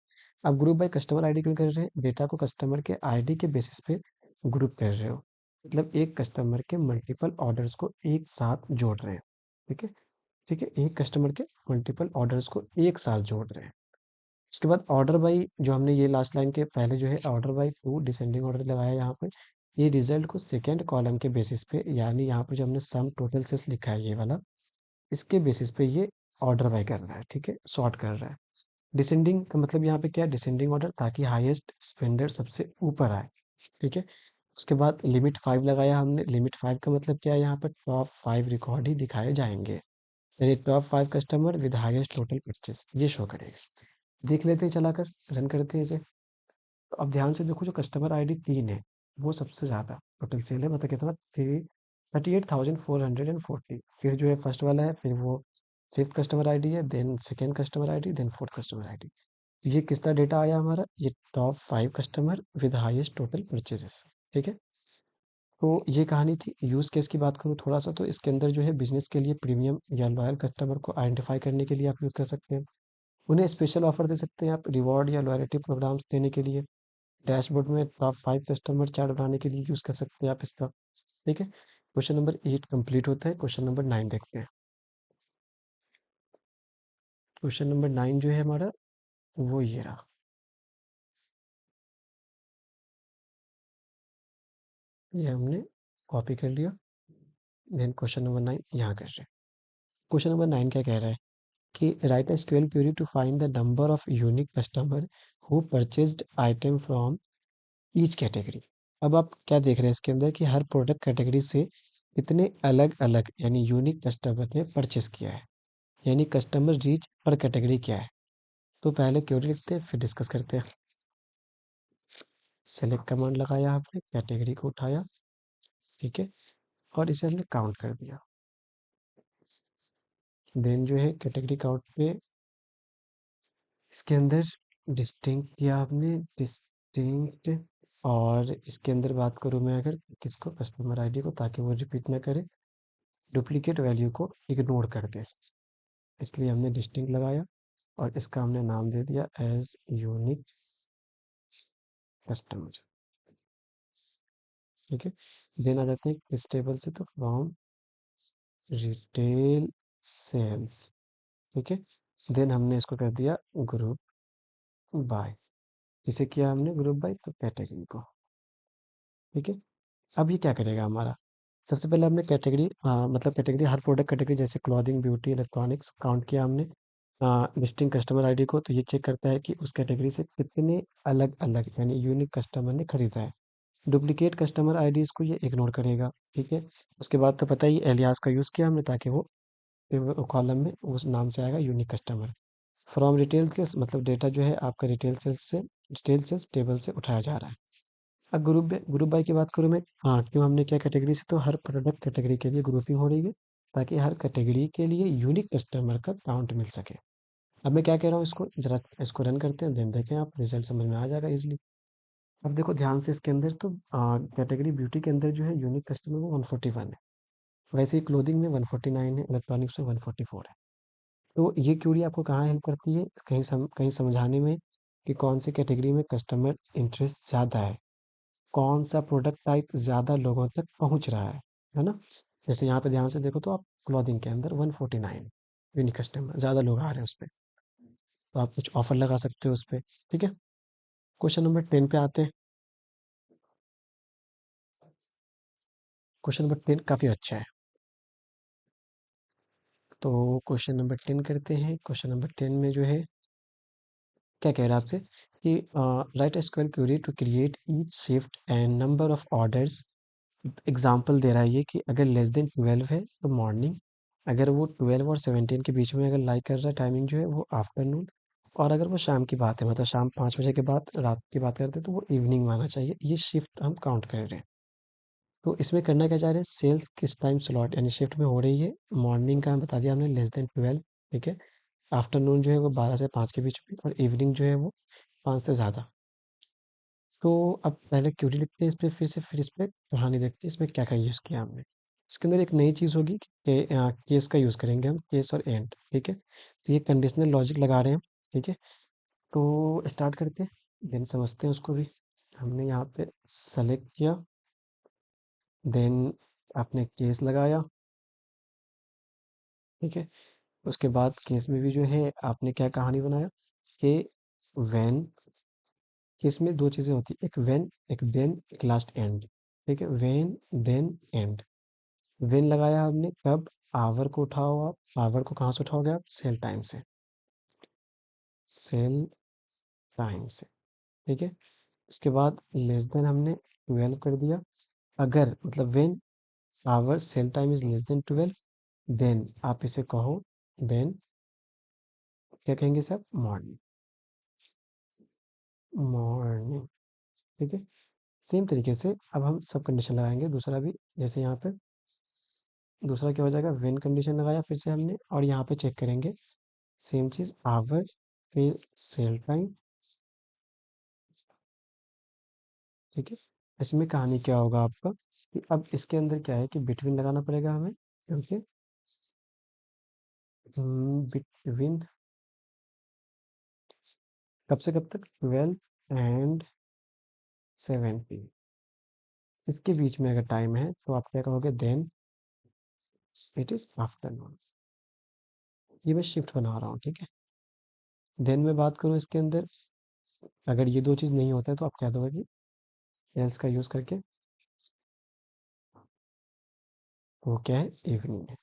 अब ग्रुप बाय कस्टमर आईडी क्यों कर रहे हैं, डेटा को कस्टमर के आईडी के बेसिस पे ग्रुप कर रहे हो, मतलब एक कस्टमर के मल्टीपल ऑर्डर्स को एक साथ जोड़ रहे हैं, ठीक है। ठीक है, एक कस्टमर के मल्टीपल ऑर्डर्स को एक साथ जोड़ रहे हैं। उसके बाद ऑर्डर बाई, जो हमने ये लास्ट लाइन के पहले जो है order by two descending order लगाया यहाँ पे, ये रिजल्ट को सेकेंड कॉलम के बेसिस पे, यानी यहाँ पे जो हमने सम टोटल सेल्स लिखा है ये वाला, इसके बेसिस पे ये ऑर्डर बाय कर रहा है, ठीक है, सॉर्ट कर रहा है। डिसेंडिंग का मतलब यहाँ पे क्या है, डिसेंडिंग ऑर्डर, ताकि हाईएस्ट स्पेंडर सबसे ऊपर आए, ठीक है। उसके बाद लिमिट 5 लगाया हमने। लिमिट 5 का मतलब क्या है, यहाँ पर टॉप 5 रिकॉर्ड ही दिखाए जाएंगे, यानी top 5 customer with highest total purchase ये शो करेगा। देख लेते हैं चलाकर, रन करते हैं इसे। तो अब ध्यान से देखो, जो कस्टमर आईडी 3 है वो सबसे ज़्यादा टोटल सेल है, मतलब कितना, 38,440। फिर जो है फर्स्ट वाला है, फिर वो फिफ्थ कस्टमर आईडी है, then second customer ID, then fourth customer ID. ये किसका डेटा आया हमारा, ये top 5 customer with highest total purchases, ठीक है। तो ये कहानी थी। यूज़ केस की बात करूँ थोड़ा सा, तो इसके अंदर जो है बिजनेस के लिए प्रीमियम या लॉयल कस्टमर को आइडेंटिफाई करने के लिए आप यूज़ कर सकते हैं। उन्हें स्पेशल ऑफर दे सकते हैं आप, रिवॉर्ड या लॉयल्टी प्रोग्राम्स देने के लिए। डैशबोर्ड में टॉप 5 कस्टमर चार्ट बनाने के लिए यूज़ कर सकते हैं आप इसका, ठीक है। क्वेश्चन नंबर 8 कंप्लीट होता है। क्वेश्चन नंबर 9 देखते हैं। क्वेश्चन नंबर 9 जो है हमारा वो ये रहा, ये हमने कॉपी कर लिया। देन क्वेश्चन नंबर 9 यहाँ कर रहे हैं। क्वेश्चन नंबर 9 क्या कह रहा है कि write a SQL query to find the number of unique customer who purchased item from each category. अब आप क्या देख रहे हैं इसके अंदर कि हर प्रोडक्ट कैटेगरी से कितने अलग अलग यानी यूनिक कस्टमर ने परचेस किया है, यानी कस्टमर रीच पर कैटेगरी क्या है। तो पहले क्वेरी लिखते हैं फिर डिस्कस करते हैं। सेलेक्ट कमांड लगाया आपने, कैटेगरी को उठाया, ठीक है, और इसे हमने काउंट कर दिया। देन जो है कैटेगरी काउंट पे इसके अंदर डिस्टिंक्ट किया आपने, डिस्टिंक्ट, और इसके अंदर बात करूँ मैं अगर किसको, कस्टमर आईडी को, ताकि वो रिपीट ना करे, डुप्लीकेट वैल्यू को इग्नोर कर दे, इसलिए हमने डिस्टिंक्ट लगाया और इसका हमने नाम दे दिया एज यूनिक कस्टमर, ठीक है। देन आ जाते हैं किस टेबल से, तो फ्रॉम रिटेल सेल्स, ठीक है। देन हमने इसको कर दिया ग्रुप बाय, इसे किया हमने ग्रुप बाय तो कैटेगरी को, ठीक है। अब ये क्या करेगा हमारा, सबसे पहले हमने कैटेगरी मतलब कैटेगरी, हर प्रोडक्ट कैटेगरी जैसे क्लॉथिंग, ब्यूटी, इलेक्ट्रॉनिक्स काउंट किया हमने लिस्टिंग कस्टमर आईडी को, तो ये चेक करता है कि उस कैटेगरी से कितने अलग अलग यानी यूनिक कस्टमर ने खरीदा है। डुप्लीकेट कस्टमर आईडीज को ये इग्नोर करेगा, ठीक है। उसके बाद तो पता ही एलियास का यूज़ किया हमने ताकि वो कॉलम में उस नाम से आएगा unique customer. From retail sales मतलब डेटा जो है आपका रिटेल सेल्स टेबल से उठाया जा रहा है। अब ग्रुप बाय की बात करूँ मैं, हाँ, क्यों हमने क्या कैटेगरी से, तो हर प्रोडक्ट कैटेगरी के लिए ग्रुपिंग हो रही है ताकि हर कैटेगरी के लिए यूनिक कस्टमर का काउंट मिल सके। अब मैं क्या कह रहा हूँ, इसको जरा इसको रन करते हैं, देन देखें आप रिजल्ट समझ में आ जाएगा इजीली। अब देखो ध्यान से इसके अंदर, तो कैटेगरी ब्यूटी के अंदर जो है यूनिक कस्टमर वो 141 है, वैसे ही क्लोथिंग में 149 है, इलेक्ट्रॉनिक्स में 144 है। तो ये क्यूरी आपको कहाँ हेल्प करती है, कहीं समझाने में कि कौन सी कैटेगरी में कस्टमर इंटरेस्ट ज़्यादा है, कौन सा प्रोडक्ट टाइप ज़्यादा लोगों तक पहुंच रहा है ना। जैसे यहाँ पे ध्यान से देखो तो आप क्लॉथिंग के अंदर 149 यूनिक कस्टमर, ज़्यादा लोग आ रहे हैं उस पर, तो आप कुछ ऑफर लगा सकते हो उस पर, ठीक है। क्वेश्चन नंबर 10 पे आते हैं। क्वेश्चन नंबर 10 काफ़ी अच्छा है, तो क्वेश्चन नंबर 10 करते हैं। क्वेश्चन नंबर 10 में जो है क्या कह रहा है आपसे कि write square query to create each shift and number of orders. Example दे रहा है ये कि अगर लेस देन 12 है तो मॉर्निंग, अगर वो 12 और 17 के बीच में अगर लाइक कर रहा है टाइमिंग जो है वो आफ्टरनून, और अगर वो शाम की बात है मतलब शाम 5 बजे के बाद रात की बात करते हैं तो वो इवनिंग माना चाहिए। ये शिफ्ट हम काउंट कर रहे हैं, तो इसमें करना क्या चाह रहे हैं, सेल्स किस टाइम स्लॉट यानी शिफ्ट में हो रही है। मॉर्निंग का बता दिया हमने लेस देन 12, ठीक है। आफ्टरनून जो है वो 12 से 5 के बीच में, और इवनिंग जो है वो 5 से ज़्यादा। तो अब पहले क्यूरी लिखते हैं इस पे, फिर इस पे कहानी देखते हैं इसमें क्या क्या यूज़ किया हमने। इसके अंदर एक नई चीज़ होगी कि केस का यूज़ करेंगे हम, केस और एंड, ठीक है। तो ये कंडीशनल लॉजिक लगा रहे हैं हम, ठीक है। तो स्टार्ट करते हैं, देन समझते हैं उसको भी। हमने यहाँ पे सेलेक्ट किया, देन आपने केस लगाया, ठीक है। उसके बाद केस में भी जो है आपने क्या कहानी बनाया कि व्हेन, केस में दो चीज़ें होती है, एक व्हेन एक देन एक लास्ट एंड, ठीक है। When then and. व्हेन लगाया हमने कब, आवर को उठाओ आप, आवर को कहाँ से उठाओगे आप, सेल टाइम से, सेल टाइम से, ठीक है। उसके बाद लेस देन हमने 12 कर दिया, अगर मतलब when our sale time is less than 12, then आप इसे कहो, देन क्या कहेंगे सर, मॉर्निंग, मॉर्निंग, ठीक है। सेम तरीके से अब हम सब कंडीशन लगाएंगे दूसरा भी, जैसे यहाँ पे दूसरा क्या हो जाएगा, व्हेन कंडीशन लगाया फिर से हमने, और यहाँ पे चेक करेंगे सेम चीज़, आवर फिर सेल टाइम, ठीक है। इसमें कहानी क्या होगा आपका कि अब इसके अंदर क्या है कि बिटवीन लगाना पड़ेगा हमें, क्योंकि बिटवीन कब से कब तक, 12 एंड 17, इसके बीच में अगर टाइम है तो आप क्या कहोगे, देन इट इज आफ्टरनून। ये मैं शिफ्ट बना रहा हूँ, ठीक है। देन मैं बात करूँ इसके अंदर, अगर ये दो चीज़ नहीं होता है तो आप क्या दोगे कि एल्स का यूज़ करके, वो क्या है, इवनिंग है,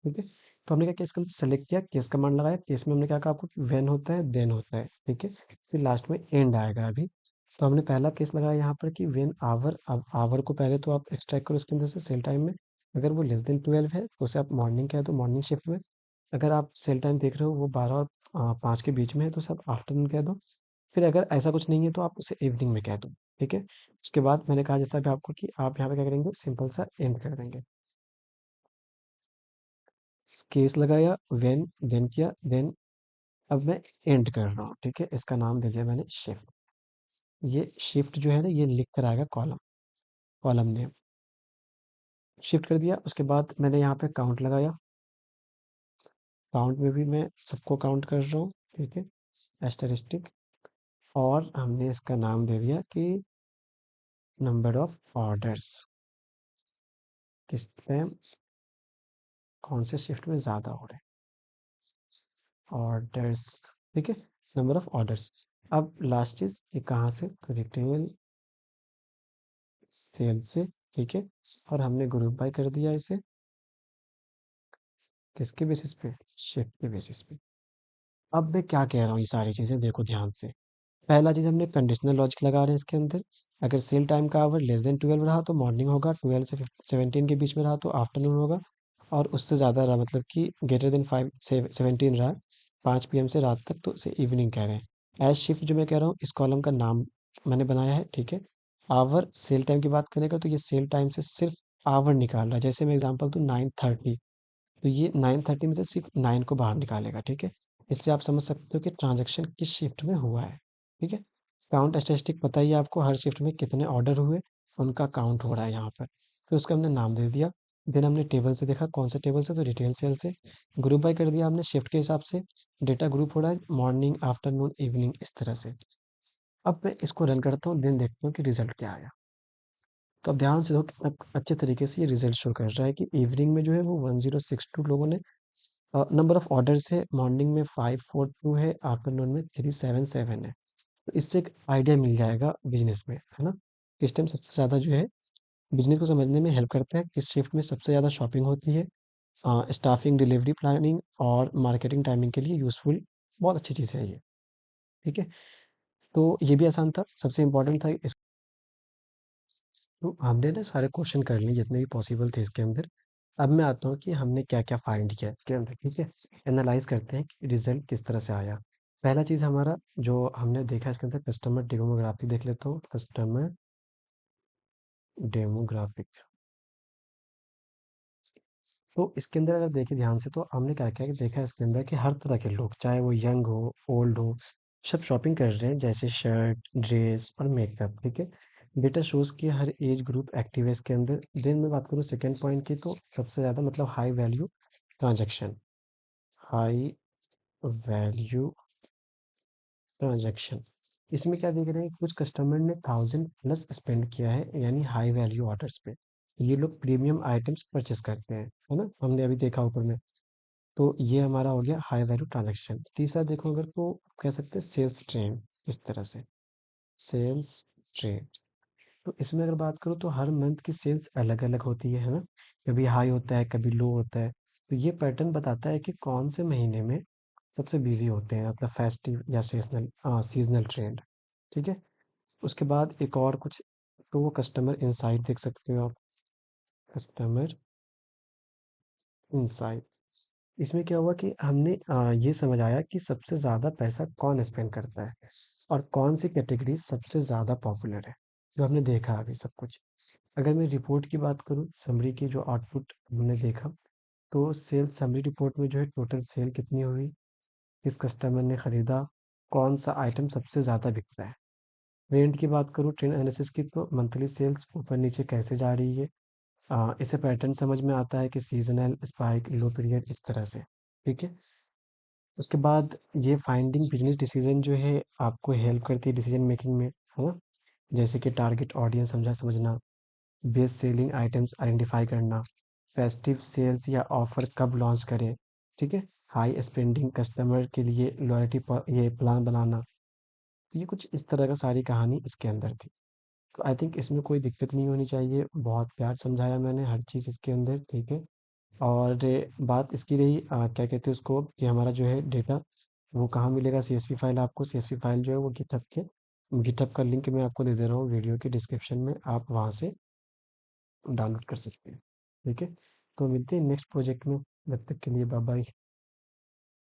ठीक है। तो हमने क्या किया, इसके अंदर सेलेक्ट किया, केस कमांड लगाया, केस में हमने क्या कहा आपको कि व्हेन होता है देन होता है, ठीक है। फिर लास्ट में एंड आएगा अभी, तो हमने पहला केस लगाया यहाँ पर कि व्हेन आवर, अब आवर को पहले तो आप एक्सट्रैक्ट करो इसके अंदर से सेल टाइम में, अगर वो लेस देन 12 है तो उसे आप मॉर्निंग कह दो, मॉर्निंग शिफ्ट में। अगर आप सेल टाइम देख रहे हो वो 12 और 5 के बीच में है तो सब आफ्टरनून कह दो। फिर अगर ऐसा कुछ नहीं है तो आप उसे इवनिंग में कह दो, ठीक है। उसके बाद मैंने कहा जैसा भी आपको कि आप यहाँ पे क्या करेंगे, सिंपल सा एंड कर देंगे। केस लगाया, व्हेन, देन किया, देन अब मैं एंड कर रहा हूँ, ठीक है। इसका नाम दे दिया मैंने शिफ्ट। ये शिफ्ट जो है ना, ये लिख कर आएगा कॉलम, कॉलम नेम। शिफ्ट कर दिया, उसके बाद मैंने यहाँ पे काउंट लगाया। काउंट में भी मैं सबको काउंट कर रहा हूँ, ठीक है, एस्टेरिस्टिक। और हमने इसका नाम दे दिया कि नंबर ऑफ ऑर्डर्स, किस टाइम कौन से शिफ्ट में ज़्यादा हो रहे हैं ऑर्डर्स, ठीक है, नंबर ऑफ ऑर्डर्स। अब लास्ट चीज़ ये कहाँ से, रिटेल सेल से, ठीक है। और हमने ग्रुप बाय कर दिया इसे, किसके बेसिस पे, शिफ्ट के बेसिस पे। अब मैं क्या कह रहा हूँ, ये सारी चीज़ें देखो ध्यान से। पहला चीज़ हमने कंडीशनल लॉजिक लगा रहे हैं इसके अंदर। अगर सेल टाइम का आवर लेस देन 12 रहा तो मॉर्निंग होगा, 12 से 17 के बीच में रहा तो आफ्टरनून होगा, और उससे ज़्यादा रहा मतलब कि ग्रेटर देन 17 रहा 5 PM से रात तक, तो उसे इवनिंग कह रहे हैं। एज शिफ्ट जो मैं कह रहा हूँ, इस कॉलम का नाम मैंने बनाया है, ठीक है। आवर सेल टाइम की बात करेगा तो ये सेल टाइम से सिर्फ आवर निकाल रहा है। जैसे मैं एग्जांपल दूँ 9:30, तो ये 9:30 में से सिर्फ 9 को बाहर निकालेगा, ठीक है। इससे आप समझ सकते हो कि ट्रांजैक्शन किस शिफ्ट में हुआ है, ठीक है। काउंट स्टैटिस्टिक पता ही है आपको, हर शिफ्ट में कितने ऑर्डर हुए, उनका काउंट हो रहा है यहाँ पर। फिर उसका हमने नाम दे दिया। देन हमने टेबल से देखा, कौन से टेबल से, तो रिटेल सेल से। ग्रुप बाय कर दिया हमने शिफ्ट के हिसाब से। डेटा ग्रुप हो रहा है मॉर्निंग, आफ्टरनून, इवनिंग, इस तरह से। अब मैं इसको रन करता हूँ, देन देखता हूँ कि रिजल्ट क्या आया। तो अब ध्यान से देखो कितना अच्छे तरीके से ये रिजल्ट शो कर रहा है कि इवनिंग में जो है वो 1062 लोगों ने, नंबर ऑफ ऑर्डर्स है मॉर्निंग में 542 है, आफ्टरनून में 377 है। तो इससे एक आइडिया मिल जाएगा बिजनेस में, है ना। इस टाइम सबसे ज़्यादा जो है बिजनेस को समझने में हेल्प करता है किस शिफ्ट में सबसे ज़्यादा शॉपिंग होती है। स्टाफिंग, डिलीवरी प्लानिंग और मार्केटिंग टाइमिंग के लिए यूज़फुल, बहुत अच्छी चीज़ है ये, ठीक है। तो ये भी आसान था, सबसे इम्पोर्टेंट था इस। तो हमने ना सारे क्वेश्चन कर लिए जितने भी पॉसिबल थे इसके अंदर। अब मैं आता हूँ कि हमने क्या क्या फाइंड किया इसके अंदर, ठीक है। एनालाइज करते हैं कि रिजल्ट किस तरह से आया। पहला चीज़ हमारा जो हमने देखा इसके अंदर, कस्टमर डेमोग्राफी देख लेता हूँ, कस्टमर डेमोग्राफिक। तो इसके अंदर अगर देखें ध्यान से तो हमने क्या क्या देखा इसके अंदर कि हर तरह के लोग, चाहे वो यंग हो, ओल्ड हो, सब शॉपिंग कर रहे हैं, जैसे शर्ट, ड्रेस और मेकअप, ठीक है। डेटा शोज कि हर एज ग्रुप एक्टिव है इसके अंदर। देन मैं बात करूँ सेकंड पॉइंट की, तो सबसे ज़्यादा मतलब high value transaction, high value transaction. इसमें क्या देख रहे हैं, कुछ कस्टमर ने 1000+ स्पेंड किया है, यानी हाई वैल्यू ऑर्डर्स पे। ये लोग प्रीमियम आइटम्स परचेस करते हैं, है ना, हमने अभी देखा ऊपर में। तो ये हमारा हो गया हाई वैल्यू ट्रांजैक्शन। तीसरा देखो अगर तो कह सकते हैं सेल्स ट्रेंड, इस तरह से सेल्स ट्रेंड। तो इसमें अगर बात करूँ तो हर मंथ की सेल्स अलग अलग होती है ना, कभी हाई होता है, कभी लो होता है। तो ये पैटर्न बताता है कि कौन से महीने में सबसे बिजी होते हैं, मतलब फेस्टिव या सीजनल, सीजनल ट्रेंड, ठीक है। उसके बाद एक और कुछ, तो वो कस्टमर इंसाइट देख सकते हो आप, कस्टमर इंसाइट। इसमें क्या हुआ कि हमने ये समझ आया कि सबसे ज़्यादा पैसा कौन स्पेंड करता है और कौन सी कैटेगरी सबसे ज़्यादा पॉपुलर है, जो हमने देखा अभी सब कुछ। अगर मैं रिपोर्ट की बात करूँ, समरी की जो आउटपुट हमने देखा, तो सेल समरी रिपोर्ट में जो है टोटल सेल कितनी हुई, किस कस्टमर ने खरीदा, कौन सा आइटम सबसे ज़्यादा बिकता है। ट्रेंड की बात करूँ, ट्रेंड एनालिसिस की, तो मंथली सेल्स ऊपर नीचे कैसे जा रही है। इससे पैटर्न समझ में आता है कि सीजनल स्पाइक, लो पीरियड, इस तरह से, ठीक है। उसके बाद ये फाइंडिंग बिजनेस डिसीजन जो है आपको हेल्प करती है डिसीजन मेकिंग में, है ना। जैसे कि टारगेट ऑडियंस समझना, बेस्ट सेलिंग आइटम्स आइडेंटिफाई करना, फेस्टिव सेल्स या ऑफर कब लॉन्च करें, ठीक है। हाई स्पेंडिंग कस्टमर के लिए लॉयल्टी ये प्लान बनाना। तो ये कुछ इस तरह का सारी कहानी इसके अंदर थी। तो आई थिंक इसमें कोई दिक्कत नहीं होनी चाहिए, बहुत प्यार समझाया मैंने हर चीज़ इसके अंदर, ठीक है। और बात इसकी रही, क्या कहते हैं उसको, कि हमारा जो है डेटा वो कहाँ मिलेगा, सीएसवी फाइल। आपको सीएसवी फाइल जो है वो गिटहब का लिंक मैं आपको दे दे रहा हूँ वीडियो के डिस्क्रिप्शन में, आप वहाँ से डाउनलोड कर सकते हैं, ठीक है। तो मिलते हैं नेक्स्ट प्रोजेक्ट में, जब तक के लिए बाय बाय।